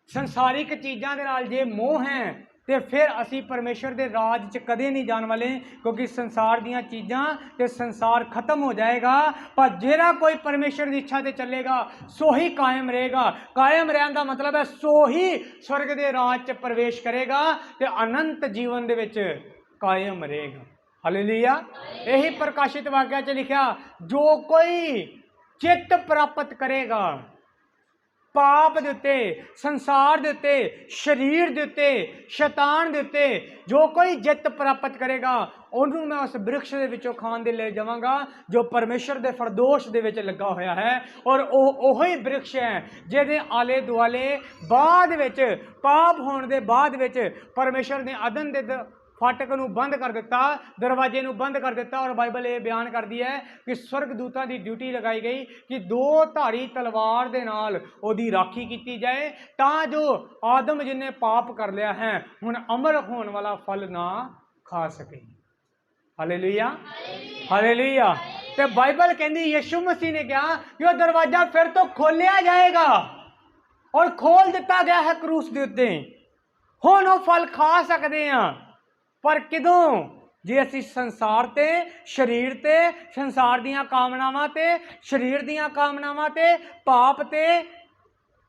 ਸੰਸਾਰਿਕ ਚੀਜ਼ਾਂ ਦੇ ਨਾਲ ਜੇ ਮੋਹ ਹੈ ਤੇ ਫਿਰ ਅਸੀਂ ਪਰਮੇਸ਼ਰ ਦੇ ਰਾਜ 'ਚ ਕਦੇ ਨਹੀਂ ਜਾਣ ਵਾਲੇ, ਕਿਉਂਕਿ ਸੰਸਾਰ ਦੀਆਂ ਚੀਜ਼ਾਂ ਤੇ ਸੰਸਾਰ ਖਤਮ ਹੋ ਜਾਏਗਾ, ਪਰ ਜਿਹੜਾ ਕੋਈ ਪਰਮੇਸ਼ਰ ਦੀ ਇੱਛਾ ਤੇ ਚੱਲੇਗਾ ਸੋ ਹੀ ਕਾਇਮ ਰਹੇਗਾ। ਕਾਇਮ ਰਹਿਣ ਦਾ ਮਤਲਬ ਹੈ ਸੋ ਹੀ ਸਵਰਗ ਦੇ ਰਾਜ 'ਚ ਪ੍ਰਵੇਸ਼ ਕਰੇਗਾ ਤੇ ਅਨੰਤ ਜੀਵਨ ਦੇ ਵਿੱਚ ਕਾਇਮ ਰਹੇਗਾ। ਹਾਲੇਲੂਇਆ। ਇਹੀ ਪ੍ਰਕਾਸ਼ਿਤ ਵਾਕਿਆ 'ਚ ਲਿਖਿਆ, ਜੋ ਕੋਈ ਚਿੱਤ ਪ੍ਰਾਪਤ ਕਰੇਗਾ ਪਾਪ ਦੇ ਉੱਤੇ, ਸੰਸਾਰ ਦੇ ਉੱਤੇ, ਸਰੀਰ ਦੇ ਉੱਤੇ, ਸ਼ੈਤਾਨ ਦੇ ਉੱਤੇ, ਜੋ ਕੋਈ ਜਿੱਤ ਪ੍ਰਾਪਤ ਕਰੇਗਾ ਉਹਨੂੰ ਮੈਂ ਉਸ ਬ੍ਰਿਕਸ਼ ਦੇ ਵਿੱਚੋਂ ਖਾਣ ਦੇ ਲੈ ਜਾਵਾਂਗਾ ਜੋ ਪਰਮੇਸ਼ਰ ਦੇ ਫਰਦੋਸ਼ ਦੇ ਵਿੱਚ ਲੱਗਾ ਹੋਇਆ ਹੈ। ਔਰ ਉਹ ਹੀ ਬ੍ਰਿਕਸ਼ ਹੈ ਜਿਹਦੇ ਆਲੇ ਦੁਆਲੇ ਬਾਅਦ ਵਿੱਚ, ਪਾਪ ਹੋਣ ਦੇ ਬਾਅਦ ਵਿੱਚ ਪਰਮੇਸ਼ਰ ਨੇ ਅਦਨ ਦੇ ਫਾਟਕ ਨੂੰ ਬੰਦ ਕਰ ਦਿੱਤਾ, ਦਰਵਾਜ਼ੇ ਨੂੰ ਬੰਦ ਕਰ ਦਿੱਤਾ। ਔਰ ਬਾਈਬਲ ਇਹ ਬਿਆਨ ਕਰਦੀ ਹੈ ਕਿ ਸਵਰਗ ਦੂਤਾਂ ਦੀ ਡਿਊਟੀ ਲਗਾਈ ਗਈ ਕਿ 2 ਧਾਰੀ ਤਲਵਾਰ ਦੇ ਨਾਲ ਉਹਦੀ ਰਾਖੀ ਕੀਤੀ ਜਾਏ, ਤਾਂ ਜੋ ਆਦਮ ਜਿਹਨੇ ਪਾਪ ਕਰ ਲਿਆ ਹੈ ਹੁਣ ਅਮਰ ਹੋਣ ਵਾਲਾ ਫਲ ਨਾ ਖਾ ਸਕੇ। Hallelujah, hallelujah. ਤੇ ਬਾਈਬਲ ਕਹਿੰਦੀ ਯਿਸੂ ਮਸੀਹ ਨੇ ਕਿਹਾ ਕਿ ਉਹ ਦਰਵਾਜ਼ਾ ਫਿਰ ਤੋਂ ਖੋਲਿਆ ਜਾਏਗਾ ਔਰ ਖੋਲ ਦਿੱਤਾ ਗਿਆ ਹੈ ਕਰੂਸ ਦੇ ਉੱਤੇ। ਹੁਣ ਉਹ ਫਲ ਖਾ ਸਕਦੇ ਹਾਂ, ਪਰ ਕਿਦੋਂ? ਜੇ ਅਸੀਂ ਸੰਸਾਰ ਤੇ, ਸਰੀਰ ਤੇ, ਸੰਸਾਰ ਦੀਆਂ ਕਾਮਨਾਵਾਂ ਤੇ, ਸਰੀਰ ਦੀਆਂ ਕਾਮਨਾਵਾਂ ਤੇ, ਪਾਪ ਤੇ,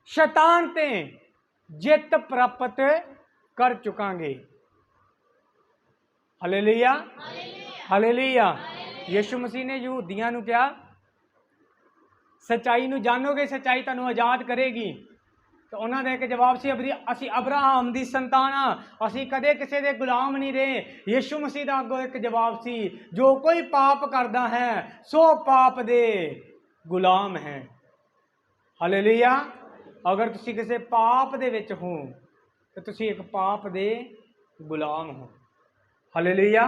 ਸ਼ੈਤਾਨ ਤੇ ਜਿੱਤ ਪ੍ਰਾਪਤ ਕਰ ਚੁਕਾਂਗੇ। Hallelujah, hallelujah. ਯਿਸੂ ਮਸੀਹ ਨੇ ਯਹੂਦੀਆਂ ਨੂੰ ਕਿਹਾ सच्चाई नूं जानोगे, सच्चाई तुहानूं आज़ाद करेगी। तो उन्होंने का एक जवाब से असी अब्राहम की संतान हाँ, असी कदे किसी के गुलाम नहीं रहे। यीशु मसीह का अगों एक जवाब सी, जो कोई पाप करता है सो पाप दे गुलाम है। हालेलुया। अगर तुसी किसी पाप दे विच हो तो तुसी एक पाप दे गुलाम हो। Hallelujah,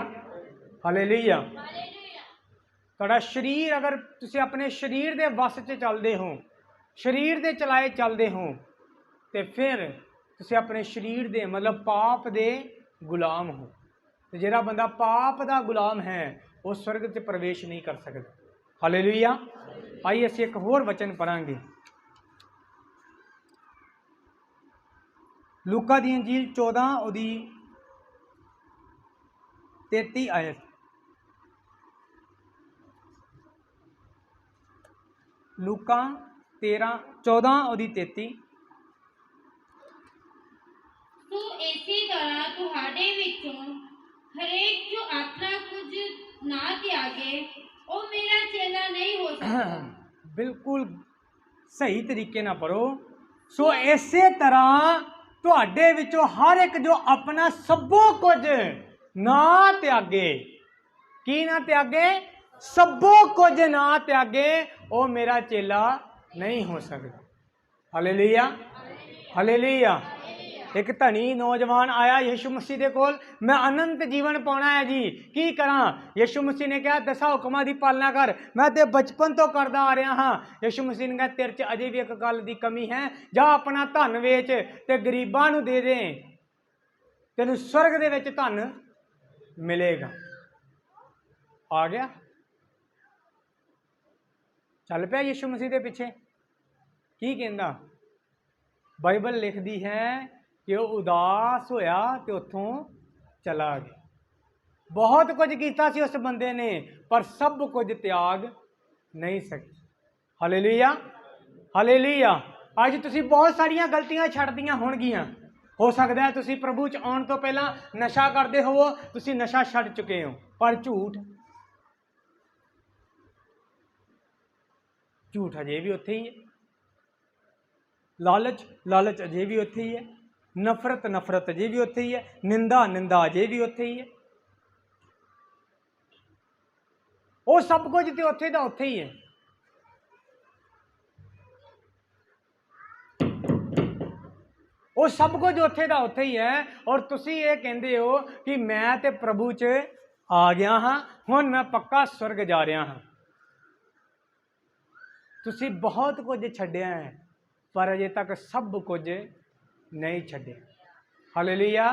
hallelujah. तुहाडा शरीर, अगर तुसी अपने शरीर के वस च चलते हो, शरीर के चलाए चलते हो, तो फिर तुसी अपने शरीर दे मतलब पाप दे गुलाम हो। तो जिहड़ा बंदा पाप दा गुलाम है वो स्वर्ग च प्रवेश नहीं कर सकता। हालेलुया। आइए असीं एक होर वचन पढ़ांगे। लूका दी अंजील 14 ओदी 33 आयत। लूका 14 ओदी 33। तो इसी तरह तुहाडे विचों हरेक जो अपना कुछ ना त्यागे वो मेरा चेला नहीं हो सकता। बिल्कुल सही तरीके ना पढ़ो। सो इसे तरह तुहाडे विचों हर एक जो अपना सबो कुछ ना त्यागे, की ना त्यागे, सबो कुछ ना त्यागे, वो मेरा चेला नहीं हो सकता। Hallelujah, hallelujah. एक धनी नौजवान आया यीशु मसीह दे कोल, मैं अनंत जीवन पाना है जी, की करा? यीशु मसीह ने कहा 10 हुक्मां दी पालना कर, मैं ते बचपन तो करदा आ रहा हाँ। यीशु मसीह ने कहा तेरे च अजे भी एक गल दी कमी है, जा अपना धन वेच ते गरीबां नूं दे दे, तेनू स्वर्ग दे विच धन मिलेगा। आ गया, चल पिया यीशु मसीह दे पिछे। की कहंदा? बाइबल लिखदी है कि वह उदास होया तो उतों चला गया। बहुत कुछ किया सी उस बंदे ने, पर सब कुछ त्याग नहीं सके। Hallelujah, hallelujah. अज तुसी बहुत सारिया गलतियां छड़ दियां होणगियां। हो सकता है तुसी प्रभु च आउण तो पहला नशा करते हो, तुसी नशा छड़ चुके हो, पर झूठ झूठ अजे भी उत्थे ही है, लालच लालच अजे भी उत्थे ही है, नफरत नफरत अजे भी उत्थे ही है, निंदा निंदा अजे भी उत्थे ही है। वो सब कुछ तो उत्थे दा उत्थे ही है। वो सब कुछ उत्थे दा उत्थे ही है। और तुसी ये कहंदे हो कि मैं ते प्रभु च आ गया हाँ, हुण मैं पक्का स्वर्ग जा रहा हाँ। तुसी बहुत कुछ छड्डिया है, पर अजे तक सब कुछ नहीं छड्डिया। हालेलुया।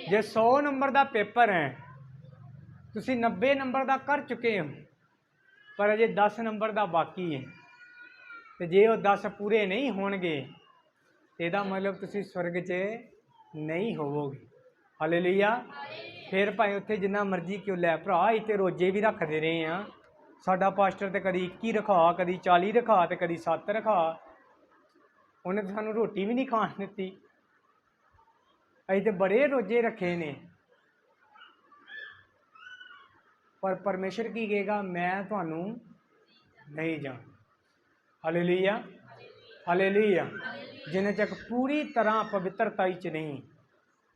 जे 100 नंबर का पेपर है, तुसी 90 नंबर का कर चुके हो, पर अजे 10 नंबर का बाकी है। तो जे वो 10 पूरे नहीं होणगे, ਇਹਦਾ मतलब ਤੁਸੀਂ स्वर्ग च नहीं होवोगे। हालेलुया। फिर भाई उत्थे जिन्ना मर्जी क्यों लै भरा, इतने रोजे भी रखते रहे हैं। साडा पास्टर तो कभी 21 रखा, कभी 40 रखा, तो कभी 7 रखा। उन्हें तो सानू रोटी भी नहीं खान दी। असीं तो बड़े रोजे रखे ने, पर परमेश्वर की कहेगा मैं तुहानू नहीं जान। Hallelujah, hallelujah. जिन्हें तक पूरी तरह पवित्रता च नहीं,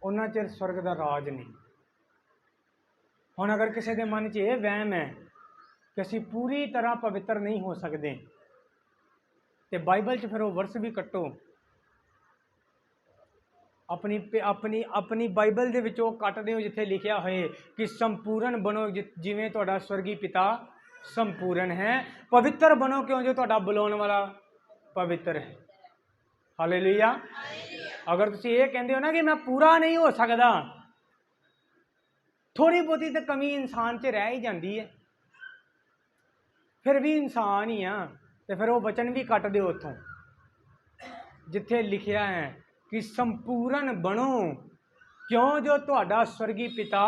उन्ना चिर स्वर्ग का राज नहीं। हुण अगर किसी के मन च यह वहम है कि असी पूरी तरह पवित्र नहीं हो सकते, तो बाइबल च फिर वो वर्स भी कट्टो। अपनी अपनी अपनी बाइबल दे विचों कट दो जिथे लिखिया होए कि संपूर्ण बनो जिवें तुहाडा स्वर्गी पिता संपूर्ण है। पवित्र बनो क्यों जो तुहाडा बुलाउण वाला पवित्र है। हालेलुया। अगर तुसी ये कहंदे हो ना कि मैं पूरा नहीं हो सकता, थोड़ी बहुती तो कमी इंसान च रह ही जाती है, फिर भी इंसान ही आ। तो फिर वो वचन भी कट दो उतों जिथे लिखिया है कि संपूर्ण बनो क्यों जो तुहाडा स्वर्गी पिता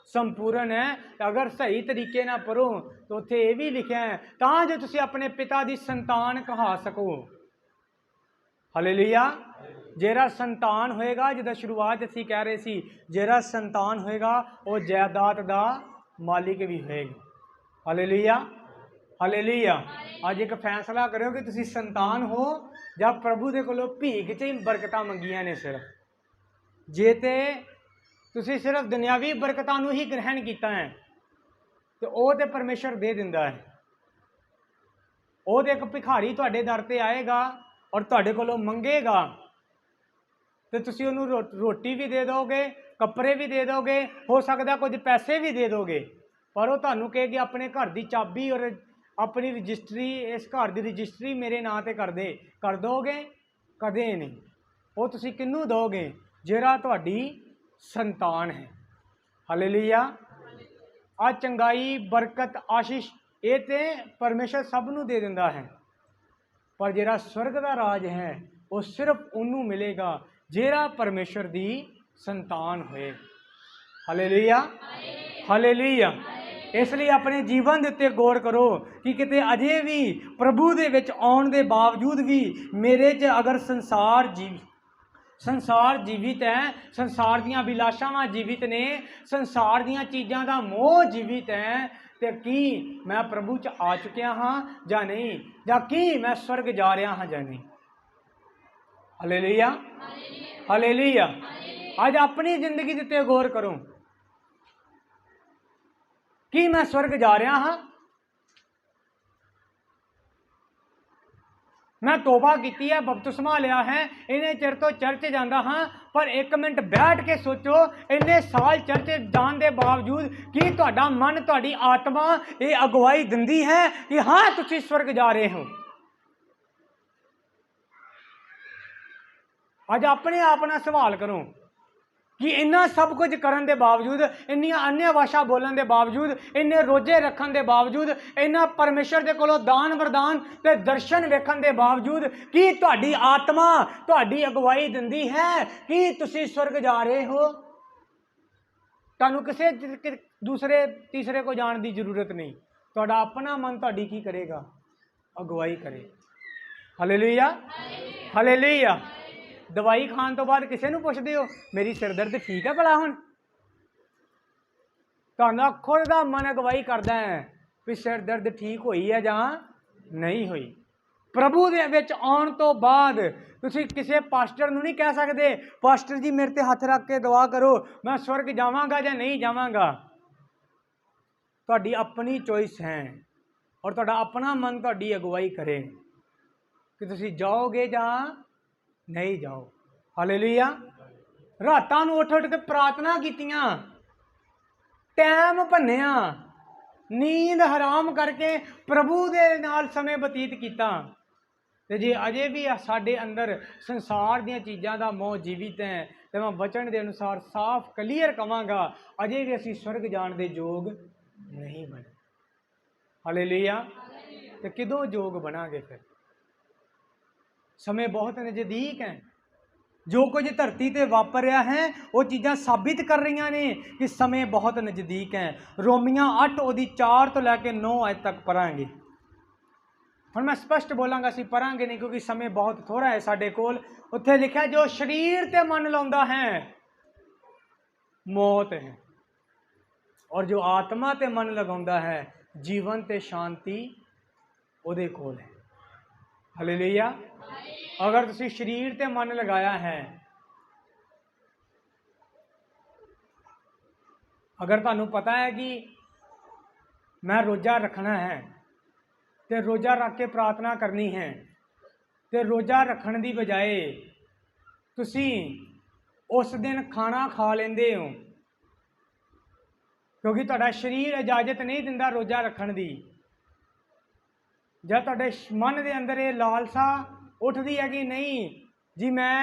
संपूर्ण है। अगर सही तरीके ना पढ़ो तो उत्थे ये भी लिखा है तां जो तुसी अपने पिता की संतान कहा सको। हालेलुया। जेरा संतान होएगा, जिदा शुरुआत असी कह रहे सी, जेरा संतान होएगा वो जायदाद का मालिक भी होएगा। हालेलुया। ਹਾਲੇਲੂਇਆ। ਅੱਜ ਇੱਕ ਫੈਸਲਾ ਕਰਿਓ ਕਿ ਤੁਸੀਂ ਸੰਤਾਨ ਹੋ ਜਾਂ ਪ੍ਰਭੂ ਦੇ ਕੋਲੋਂ ਭੀਖ 'ਚ ਹੀ ਬਰਕਤਾਂ ਮੰਗੀਆਂ ਨੇ। ਸਿਰਫ ਜੇ ਤੇ ਤੁਸੀਂ ਸਿਰਫ ਦੁਨਿਆਵੀ ਬਰਕਤਾਂ ਨੂੰ ਹੀ ਗ੍ਰਹਿਣ ਕੀਤਾ ਹੈ ਤੇ ਉਹ ਤੇ ਪਰਮੇਸ਼ਰ ਦੇ ਦਿੰਦਾ ਹੈ। ਉਹ ਤੇ ਇੱਕ ਭਿਖਾਰੀ ਤੁਹਾਡੇ ਦਰ ਤੇ ਆਏਗਾ ਔਰ ਤੁਹਾਡੇ ਕੋਲੋਂ ਮੰਗੇਗਾ ਤੇ ਤੁਸੀਂ ਉਹਨੂੰ ਰੋਟੀ ਵੀ ਦੇ ਦੋਗੇ, ਕੱਪੜੇ ਵੀ ਦੇ ਦੋਗੇ, ਹੋ ਸਕਦਾ ਕੁਝ ਪੈਸੇ ਵੀ ਦੇ ਦੋਗੇ, ਪਰ ਉਹ ਤੁਹਾਨੂੰ ਕਹੇਗੀ ਆਪਣੇ ਘਰ ਦੀ ਚਾਬੀ ਔਰ ਆਪਣੀ ਰਜਿਸਟਰੀ, ਇਸ ਘਰ ਦੀ ਰਜਿਸਟਰੀ ਮੇਰੇ ਨਾਂ ਤੇ ਕਰ ਦੋਗੇ? ਕਦੇ ਨਹੀਂ। ਉਹ ਤੁਸੀਂ ਕਿਹਨੂੰ ਦੋਗੇ? ਜਿਹੜਾ ਤੁਹਾਡੀ ਸੰਤਾਨ ਹੈ। ਹਾਲੇਲੂਇਆ। ਆ ਚੰਗਾਈ, ਬਰਕਤ, ਆਸ਼ੀਸ਼ ਇਹ ਤੇ ਪਰਮੇਸ਼ਰ ਸਭ ਨੂੰ ਦੇ ਦਿੰਦਾ ਹੈ, ਪਰ ਜਿਹੜਾ ਸਵਰਗ ਦਾ ਰਾਜ ਹੈ ਉਹ ਸਿਰਫ ਉਹਨੂੰ ਮਿਲੇਗਾ ਜਿਹੜਾ ਪਰਮੇਸ਼ਰ ਦੀ ਸੰਤਾਨ ਹੋਏ। Hallelujah, hallelujah. ਇਸ ਲਈ ਆਪਣੇ ਜੀਵਨ ਦੇ ਉੱਤੇ ਗੌਰ ਕਰੋ ਕਿ ਕਿਤੇ ਅਜੇ ਵੀ ਪ੍ਰਭੂ ਦੇ ਵਿੱਚ ਆਉਣ ਦੇ ਬਾਵਜੂਦ ਵੀ ਮੇਰੇ 'ਚ ਅਗਰ ਸੰਸਾਰ ਜੀਵਿਤ ਹੈ, ਸੰਸਾਰ ਦੀਆਂ ਅਭਿਲਾਸ਼ਾਵਾਂ ਜੀਵਿਤ ਨੇ, ਸੰਸਾਰ ਦੀਆਂ ਚੀਜ਼ਾਂ ਦਾ ਮੋਹ ਜੀਵਿਤ ਹੈ, ਤੇ ਕੀ ਮੈਂ ਪ੍ਰਭੂ 'ਚ ਆ ਚੁੱਕਿਆ ਹਾਂ ਜਾਂ ਨਹੀਂ, ਜਾਂ ਕੀ ਮੈਂ ਸਵਰਗ ਜਾ ਰਿਹਾ ਹਾਂ ਜਾਂ ਨਹੀਂ। Hallelujah, hallelujah. ਅੱਜ ਆਪਣੀ ਜ਼ਿੰਦਗੀ ਦੇ ਉੱਤੇ ਗੌਰ ਕਰੋ ਕਿ ਮੈਂ ਸਵਰਗ ਜਾ ਰਿਹਾ ਹਾਂ। ਮੈਂ ਤੋਬਾ ਕੀਤੀ ਹੈ, ਬਪਤਿਸਮਾ ਲਿਆ ਹੈ, ਇੰਨੇ ਚਿਰ ਤੋਂ ਚਰਚ ਜਾਂਦਾ ਹਾਂ, ਪਰ 1 ਮਿੰਟ ਬੈਠ ਕੇ ਸੋਚੋ, ਇੰਨੇ ਸਾਲ ਚਰਚ ਜਾਣ ਦੇ ਬਾਵਜੂਦ ਕੀ ਤੁਹਾਡਾ ਮਨ, ਤੁਹਾਡੀ ਆਤਮਾ ਇਹ ਅਗਵਾਈ ਦਿੰਦੀ ਹੈ ਕਿ ਹਾਂ ਤੁਸੀਂ ਸਵਰਗ ਜਾ ਰਹੇ ਹੋ? ਅੱਜ ਆਪਣੇ ਆਪ ਨਾਲ ਸਵਾਲ ਕਰੋ ਕਿ ਇੰਨਾ ਸਭ ਕੁਝ ਕਰਨ ਦੇ ਬਾਵਜੂਦ, ਇੰਨੀਆਂ अन्य भाषा ਬੋਲਣ ਦੇ ਬਾਵਜੂਦ, ਇੰਨੇ ਰੋਜ਼ੇ ਰੱਖਣ ਦੇ ਬਾਵਜੂਦ, ਇੰਨਾ ਪਰਮੇਸ਼ਰ ਦੇ ਕੋਲੋਂ ਦਾਨ ਵਰਦਾਨ ਤੇ ਦਰਸ਼ਨ ਵੇਖਣ ਦੇ ਬਾਵਜੂਦ ਕੀ ਤੁਹਾਡੀ ਆਤਮਾ ਤੁਹਾਡੀ ਅਗਵਾਈ ਦਿੰਦੀ ਹੈ ਕਿ ਤੁਸੀਂ ਸਵਰਗ ਜਾ ਰਹੇ ਹੋ? ਤੁਹਾਨੂੰ ਕਿਸੇ ਦੂਸਰੇ ਤੀਸਰੇ ਕੋ ਜਾਣ ਦੀ ਜ਼ਰੂਰਤ ਨਹੀਂ। ਤੁਹਾਡਾ ਆਪਣਾ ਮਨ ਤੁਹਾਡੀ ਕੀ ਕਰੇਗਾ? ਅਗਵਾਈ ਕਰੇ। Hallelujah, hallelujah. ਦਵਾਈ ਖਾਣ ਤੋਂ ਬਾਅਦ ਕਿਸੇ ਨੂੰ ਪੁੱਛਦੇ ਹੋ ਮੇਰੀ ਸਿਰ ਦਰਦ ਠੀਕ ਹੈ ਭਲਾ? ਹੁਣ ਤੁਹਾਡਾ ਖੁਦ ਦਾ ਮਨ ਅਗਵਾਈ ਕਰਦਾ ਹੈ ਵੀ ਸਿਰ ਦਰਦ ਠੀਕ ਹੋਈ ਹੈ ਜਾਂ ਨਹੀਂ ਹੋਈ। ਪ੍ਰਭੂ ਦੇ ਵਿੱਚ ਆਉਣ ਤੋਂ ਬਾਅਦ ਤੁਸੀਂ ਕਿਸੇ ਪਾਸਟਰ ਨੂੰ ਨਹੀਂ ਕਹਿ ਸਕਦੇ ਪਾਸਟਰ ਜੀ ਮੇਰੇ ਤੇ ਹੱਥ ਰੱਖ ਕੇ ਦੁਆ ਕਰੋ ਮੈਂ ਸਵਰਗ ਜਾਵਾਂਗਾ ਜਾਂ ਨਹੀਂ ਜਾਵਾਂਗਾ। ਤੁਹਾਡੀ ਆਪਣੀ ਚੋਇਸ ਹੈ ਔਰ ਤੁਹਾਡਾ ਆਪਣਾ ਮਨ ਤੁਹਾਡੀ ਅਗਵਾਈ ਕਰੇ ਕਿ ਤੁਸੀਂ ਜਾਓਗੇ ਜਾਂ नहीं जाओ। हालेलुया। रातां नूं उठ उठ के प्रार्थना कीतियां, टाइम भन्निया, नींद हराम करके प्रभु दे नाल समय बतीत कीता, ते जे अजे भी साडे अंदर संसार दीयां चीज़ां दा मोह जीवित है तो मैं वचन के अनुसार साफ क्लीयर कहांगा अजे भी असीं स्वर्ग जाण दे योग नहीं बने। हालेलुया। ते किदों योग बनांगे? फिर समय बहुत नज़दीक है। जो कुछ धरती ते वापर रहा है वो चीज़ां साबित कर रही ने कि समय बहुत नज़दीक है। रोमियां 8 ਉਹਦੀ 4 ਤੋਂ ਲੈ ਕੇ 9 ਅੱਜ तक पढ़ांगे। ਹੁਣ मैं स्पष्ट बोलांगा असीं पढ़ांगे नहीं क्योंकि समय बहुत थोड़ा है साडे कोल। उत्थे लिखा जो शरीर ते मन लाउंदा है मौत है और जो आत्मा ते मन लगाउंदा है जीवन ते शांति ਉਹਦੇ कोल है। हालेलुया। अगर तुसी शरीर ते मन लगाया है, अगर तुहानू पता है कि मैं रोज़ा रखना है तो रोज़ा रख के प्रार्थना करनी है, तो रोज़ा रखने की बजाय तुसी उस दिन खाना खा लेंदे हो क्योंकि तुहाडा शरीर इजाजत नहीं दिंदा रोज़ा रखने की। जब तुहाडे मन के अंदर ये लालसा उठती है कि नहीं जी मैं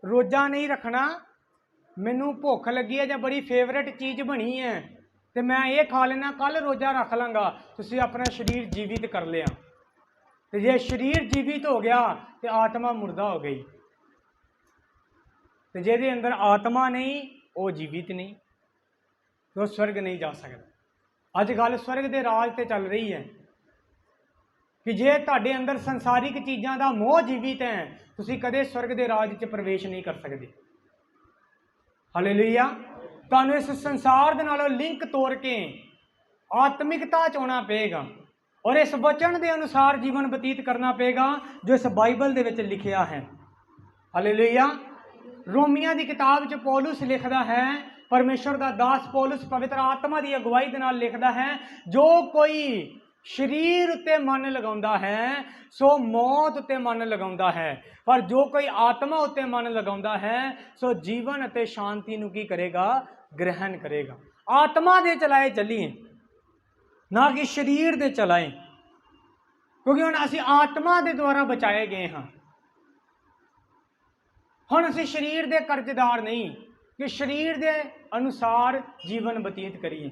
रोज़ा नहीं रखना, मैनू भुख लगी है या बड़ी फेवरेट चीज़ बनी है तो मैं ये खा लेना, कल रोज़ा रख लाँगा, तुसी अपना शरीर जीवित कर लिया। तो जे शरीर जीवित हो गया तो आत्मा मुर्दा हो गई, तो जिहदे अंदर आत्मा नहीं वो जीवित नहीं, तो स्वर्ग नहीं जा सकता। अज गल स्वर्ग के राज से चल रही है कि जे तुहाडे अंदर संसारिक चीज़ों का मोह जीवित है तुसी कदे स्वर्ग के राज च प्रवेश नहीं कर सकते। हालेलुया। तुहानू इस संसार दे नालों लिंक तोड़ के आत्मिकता च आउणा पेगा। और इस वचन के अनुसार जीवन बतीत करना पेगा जो इस बाइबल दे विच लिखिया है। हालेलुया। रोमिया की किताब च पौलुस लिखता है, परमेश्वर का दास पौलुस पवित्र आत्मा की अगुवाई दे नाल लिखता है, जो कोई शरीर उत्ते मन लगाउंदा है सो मौत उत्ते मन लगाउंदा है, पर जो कोई आत्मा उत्ते मन लगाउंदा है सो जीवन अते शांति नूं की करेगा, ग्रहण करेगा। आत्मा दे चलाए चलीए, ना कि शरीर दे चलाए, क्योंकि हुण असीं आत्मा दे द्वारा बचाए गए हाँ। हुण असीं शरीर दे कर्जदार नहीं कि शरीर दे अनुसार जीवन बतीत करिए।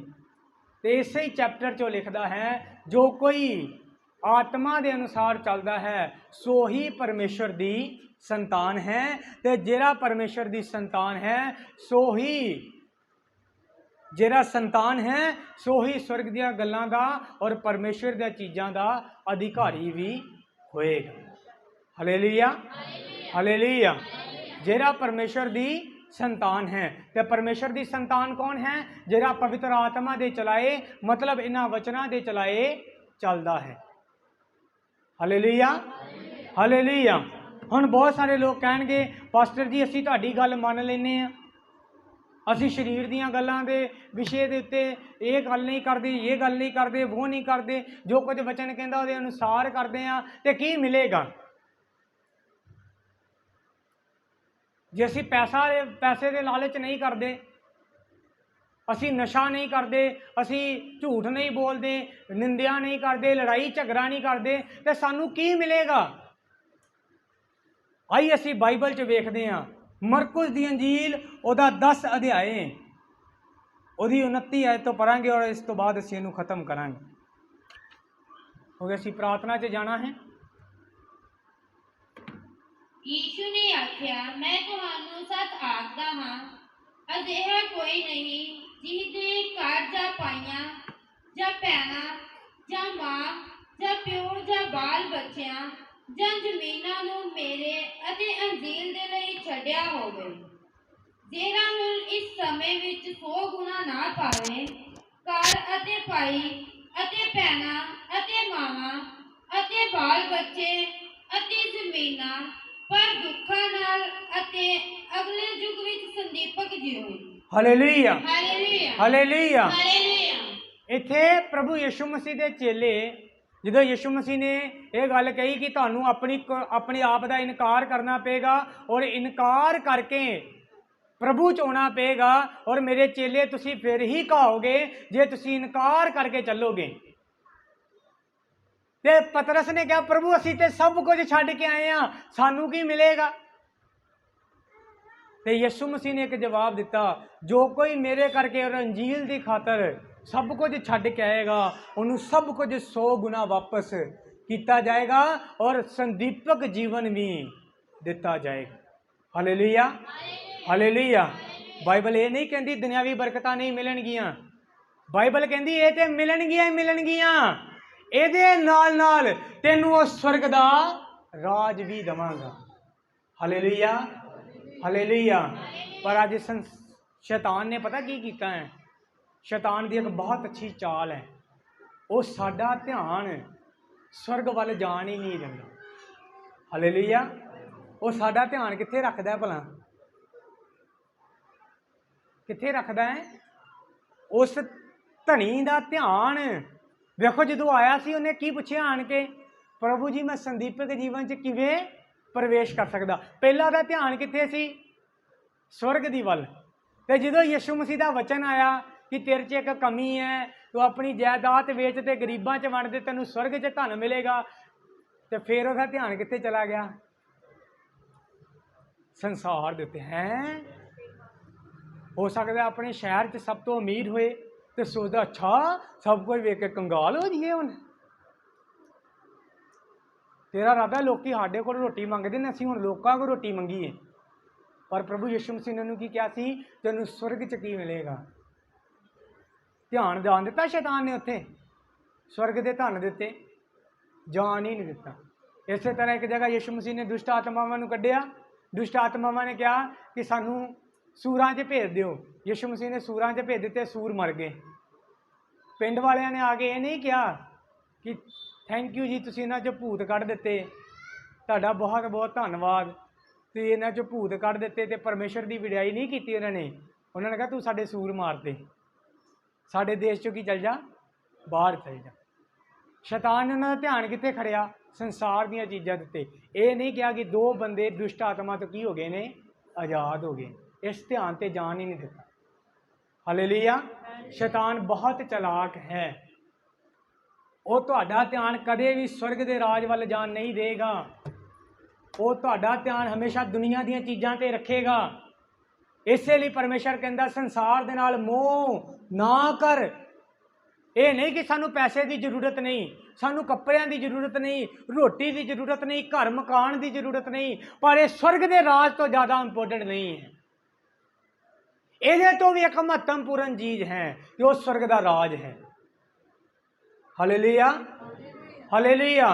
तो इसे ही चैप्टर चो लिखता है, जो कोई आत्मा दे अनुसार चलता है सो ही परमेश्वर दी संतान है, ते जेड़ा परमेश्वर दी संतान है सो ही जेड़ा संतान है सो ही स्वर्ग दियां गल्लां दा और परमेश्वर दियां चीज़ां दा अधिकारी भी होएगा। Hallelujah, hallelujah. जेड़ा परमेश्वर दी संतान है, ते परमेश्वर दी संतान कौन है? जेड़ा पवित्र आत्मा दे चलाए, मतलब इन्हां वचनां दे चलाए चलदा है। Hallelujah, hallelujah. हुण बहुत सारे लोग कहणगे, पास्टर जी असीं तुहाडी गल मन लैने आ, असी शरीर दीयां गल्लां दे विषय दे उत्ते ये गल नहीं करते, ये गल नहीं करते, वो नहीं करते, जो कुछ वचन कहंदा उहदे अनुसार करते हैं, तो की मिलेगा? जे असी पैसे दे लालच नहीं करते, असी नशा नहीं करते, असी झूठ नहीं बोलते, निंदिया नहीं करते, लड़ाई झगड़ा नहीं करते, तो सानू की मिलेगा? आई असी बाइबल च वेखते हैं, मरकुस दी अंजील उहदा 10 अध्याय उहदी 29 आयत तो पढ़ांगे और इस तो बाद असी इहनूं खत्म करांगे। क्योंकि असी प्रार्थना च जाना है। यीशु ने आख्या, मैं तुहानू सच आखदा हां, अजिहा कोई नहीं जिहदे घर जा पाइयां जा भैणां जा मां जा प्यो जा बाल बच्चियां ਜਾਂ ਜ਼ਮੀਨਾਂ ਨੂੰ ਮੇਰੇ ਅਤੇ ਅੰਜੀਲ ਦੇ ਲਈ ਛੱਡਿਆ ਹੋਵੇ, ਜਿਹੜਾ ਹੁਣ ਇਸ ਸਮੇਂ ਵਿੱਚ 100 ਗੁਣਾ ਨਾ ਪਾਵੇ, ਘਰ ਅਤੇ ਭਾਈ ਅਤੇ ਭੈਣਾਂ ਅਤੇ ਮਾਵਾਂ ਅਤੇ ਬਾਲ ਬੱਚੇ ਅਤੇ ਜ਼ਮੀਨਾਂ, ਪਰ ਦੁੱਖਾਂ ਨਾਲ ਅਤੇ ਅਗਲੇ ਯੁੱਗ ਵਿੱਚ ਸੰਦੀਪਕ ਜਿਉਏ। Hallelujah, hallelujah, hallelujah, hallelujah. ਇੱਥੇ ਪ੍ਰਭੂ ਯਿਸੂ ਮਸੀਹ ਦੇ ਚੇਲੇ ਜਦੋਂ यीशु मसीह ने यह गल कही कि तुहानू अपने आप का इनकार करना पेगा और इनकार करके प्रभु च आना पेगा, और मेरे चेले तुसी फिर ही कहोगे जे तुसी इनकार करके चलोगे। ते पतरस ने कहा, प्रभु असी ते सब कुछ छड्ड के आए हैं, सानू की मिलेगा? ते यीशु मसीह ने एक जवाब दिता, जो कोई मेरे करके और अंजील की खातर सब कुछ छड्ड के आएगा, उन्होंने सब कुछ 100 गुना वापस किया जाएगा और संदीपक जीवन भी दिता जाएगा। Hallelujah, hallelujah. बाइबल ये नहीं कहती दुनियावी बरकतां नहीं मिलणगियां, बाइबल कहती ये तो मिलणगियां ही मिलणगियां, इहदे नाल नाल तैनूं उस स्वर्ग दा राज भी दवांगा। Hallelujah, hallelujah. पर अज शैतान ने पता की कीता है? शैतान की एक बहुत अच्छी चाल है, वो साडा ध्यान स्वर्ग वाल जान ही नहीं देंदा। हालेलुया। वो साडा ध्यान कित्थे रखदा है भला? कित्थे रखदा है? उस धनी का ध्यान देखो, जो आया सी उन्हें की पूछया आन के, प्रभु जी मैं संदीपक जीवन च किवें प्रवेश कर सकदा? पहला दा ध्यान कित्थे सी? स्वर्ग दी वल। ते जो यीशु मसीह का वचन आया कि तेरे च एक कमी है, तू अपनी जायदाद वेच ते गरीबां च वंड दे, तेनू स्वर्ग च धन मिलेगा, तो फिर उसका ध्यान कित्थे चला गया? संसार दे उत्ते। हैं हो सकता अपने शहर च सब तो अमीर होए तो सोचता अच्छा सब कुछ वेख के कंगाल हो जाइए। हुण तेरा इरादा लोग साढ़े को रोटी मंगते हैं, असीं हुण लोकां को रोटी मंगीए। पर प्रभु यीशु मसीह ने की क्या सी? तेनू स्वर्ग च की मिलेगा? ध्यान जान दिता शैतान ने, उत्थे स्वर्ग के धन दिते, जान ही नहीं दिता। इस तरह एक जगह यीशु मसीह ने दुष्ट आत्मावां नूं कढिया, दुष्ट आत्मावां ने कहा कि सानू सूरां च भेज दिओ। यीशु मसीह ने सूरां च भेज दिते, सूर मर गए। पिंड वालियां ने आके ये नहीं कहा कि थैंक यू जी, तुसीं इन्हां चों भूत कढ दित्ते, तुहाडा बहुत बहुत धन्नवाद, तुसीं इन्हां चों भूत कढ दित्ते। ते परमेश्वर की वडियाई नहीं की उन्होंने कहा तू साडे सूर मारते, साडे देश चों की चल जा, बाहर चल जा। शैतान ने उन्होंने ध्यान कित्थे खड़िया, संसार दीयां चीज़ां उत्ते। ये नहीं कहा कि दो बंदे दुष्ट आत्मा तो की हो गए ने, आज़ाद हो गए, इस ध्यान ते जान ही नहीं दिता। हालेलुया। शैतान बहुत चलाक है, वो तुहाडा ध्यान कदे भी स्वर्ग के राज वाल जान नहीं देगा, वो तुहाडा ध्यान हमेशा दुनिया दीयां चीज़ां ते रखेगा। इसलिए परमेश्वर कहता संसार दे नाल मोह ना कर। ये नहीं कि सानू पैसे की जरूरत नहीं, सानू कपड़ियां की जरूरत नहीं, रोटी की जरूरत नहीं, घर मकान की जरूरत नहीं, पर यह स्वर्ग के राज तो ज़्यादा इंपोर्टेंट नहीं है। ये तो भी एक महत्वपूर्ण चीज है कि वो स्वर्ग का राज है। Hallelujah, hallelujah.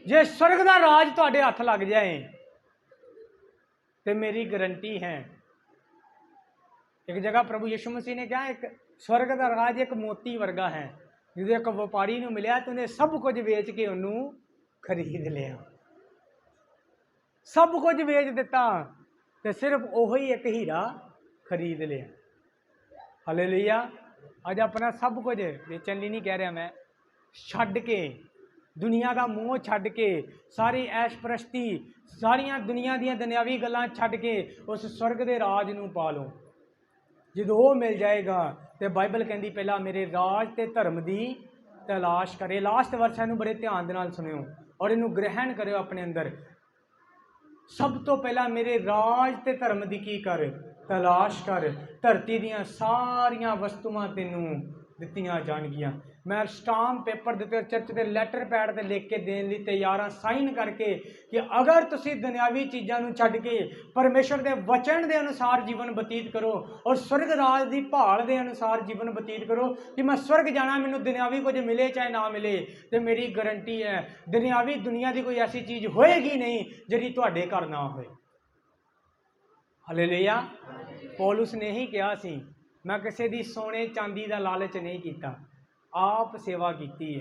जे स्वर्ग का राज तुहाडे हथ लग जाए तो मेरी गारंटी है, एक जगह प्रभु यीशु मसीह ने कहा एक स्वर्ग का राज एक मोती वर्गा है, जो एक व्यापारी को मिलया तो उन्हें सब कुछ वेच के उन्होंने खरीद लिया, सब कुछ वेच दिता तो सिर्फ वही एक हीरा खरीद लिया। हालेलुया। अज अपना सब कुछ बेचन लिए नहीं कह रहा मैं, छड्ड के दुनिया का मोह छड्ड के, सारी ऐश परस्ती, सारिया दुनिया दी दुनियावी गल्लां छड्ड के उस स्वर्ग के राज नूं पा लो। जो वो मिल जाएगा तो बाइबल कहती पहला मेरे राज ते धर्म की तलाश करे। लास्ट वर्ष इनू बड़े ध्यान दे नाल सुनियो और इनू ग्रहण करो अपने अंदर। सब तो पहला मेरे राज ते धर्म की की कर तलाश कर, धरती दियां सारियां वस्तुआं तेनू दित्तियां जाणगियां। मैं स्टाम्प पेपर दिते, चर्च के लैटर पैड ते लिख के देने लई तैयार हाँ, साइन करके कि अगर तुसी दुनियावी चीज़ों नूं छड्ड के परमेश्वर के वचन के अनुसार जीवन बतीत करो और स्वर्ग राज की भाल के अनुसार जीवन बतीत करो कि मैं स्वर्ग जाना, मैनू दुनियावी कुछ मिले चाहे ना मिले, तो मेरी गारंटी है दुनियावी दुनिया की कोई ऐसी चीज़ होएगी नहीं जिहड़ी तुहाडे घर ना होए। हालेलुया। पौलुस ने ही कहा सी, मैं किसी की सोने चांदी का लालच नहीं किया, आप सेवा की है।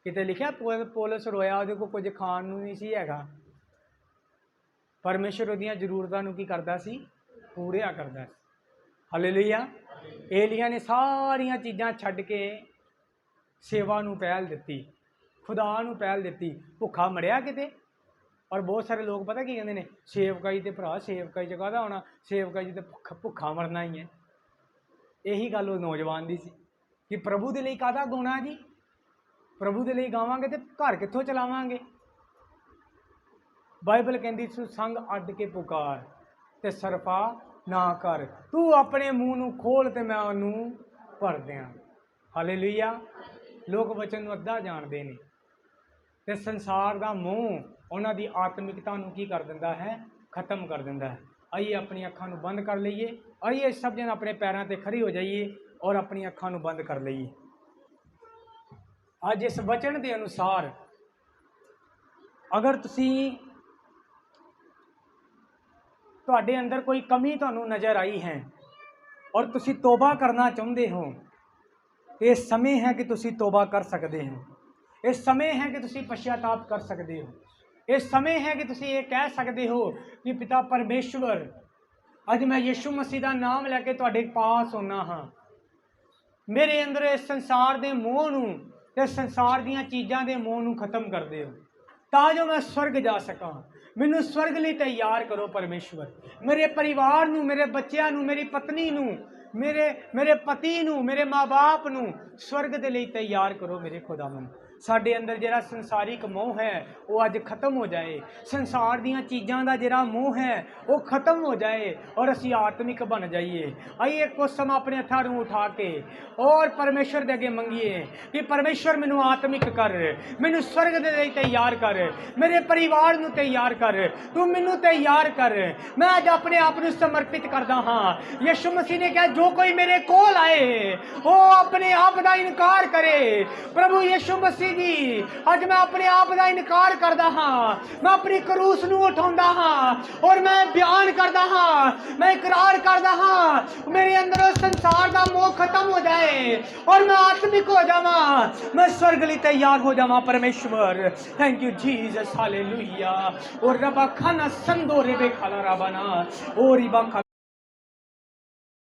किते लिखा पौलुस रोया, वो कुछ खाण नूं नहीं सी हैगा, परमेश्वर उहदियां जरूरतां नूं की करदा सी, पूरिया करदा सी। हालेलुया। एलिया ने सारियां चीज़ां छड्ड के सेवा नूं पहल दित्ती, खुदा नूं पहल दित्ती। भुखा मरिया किते। और बहुत सारे लोग पता की कहते हैं, सेवकाई तो भरा सेवकाई च काहदा होना, सेवकाई तो भुखा मरना ही है। यही गल उस नौजवान की सी कि प्रभु के लिए काहदा गाना जी, प्रभु के लिए गावांगे तो घर कित्थों चलावांगे। बाइबल कहती तू संग अड्ड के पुकार ते सरफा ना कर, तू अपने मूँह नूं खोल ते मैं उन्होंने भर दियां। हालेलुया। लोग वचन नूं अद्धा जानते हैं ते संसार का मोह उन्हां दी आत्मिकता नूं की कर दिंदा है, खत्म कर दिंदा है। आइए अपनी अखां नूं बंद कर लईए, आइए सब जन अपने पैरों ते खड़ी हो जाइए और अपनी अखां नूं बंद कर लईए। अज इस वचन के अनुसार अगर तुसी तुहाडे अंदर कोई कमी तुहानूं नज़र आई है और तुसी तौबा करना चाहुंदे हो, ये समय है कि तुसी तौबा कर सकते हो। ये समय है कि तुसी पश्चाताप कर सकते हो। ये समय है कि तुसी ये कह सकते हो कि पिता परमेश्वर, अज मैं यीशु मसीह का नाम लैके तुहाडे पास होना हाँ, मेरे अंदर इस संसार के मोह नूं ते संसार दीयां चीज़ां दे मोह नूं खत्म कर दिओ तां जो मैं स्वर्ग जा सकां। मैनू स्वर्ग लई तैयार करो परमेश्वर। मेरे परिवार नूं, मेरे बच्चों नूं, मेरी पत्नी नूं, मेरे पति नूं, मेरे माँ बाप नूं स्वर्ग दे लई तैयार करो मेरे खुदावंद। साडे अंदर जिहड़ा संसारिक मोह है वो अज खत्म हो जाए, संसार दीयां चीज़ां दा जिहड़ा मोह है वो खत्म हो जाए और असीं आत्मिक बन जाइए। आइए कुछ समय अपने हत्थां नूं उठा के और परमेश्वर दे अगे मंगीए कि परमेश्वर मैनू आत्मिक कर, मैनू स्वर्ग दे लई तैयार कर, मेरे परिवार नूं तैयार कर, तू मैनू तैयार कर। मैं अज अपने आप नूं समर्पित करदा हाँ। यीशु मसीह ने कहा जो कोई मेरे कोल आए वो अपने आप का इनकार करे। प्रभु यीशु मसीह मसीह जी अज मैं अपने आप का इनकार करता हाँ, मैं अपनी क्रूस नूं उठाउंदा हाँ और मैं बयान करता हाँ, मैं इकरार करता हाँ, मेरे अंदर संसार का मोह खत्म हो जाए और मैं आत्मिक हो जावा, मैं स्वर्ग लिए तैयार हो जावा। परमेश्वर थैंक यू जीसस, हालेलुया। और रबा खाना संदो रेबे खाला रबाना और रिबा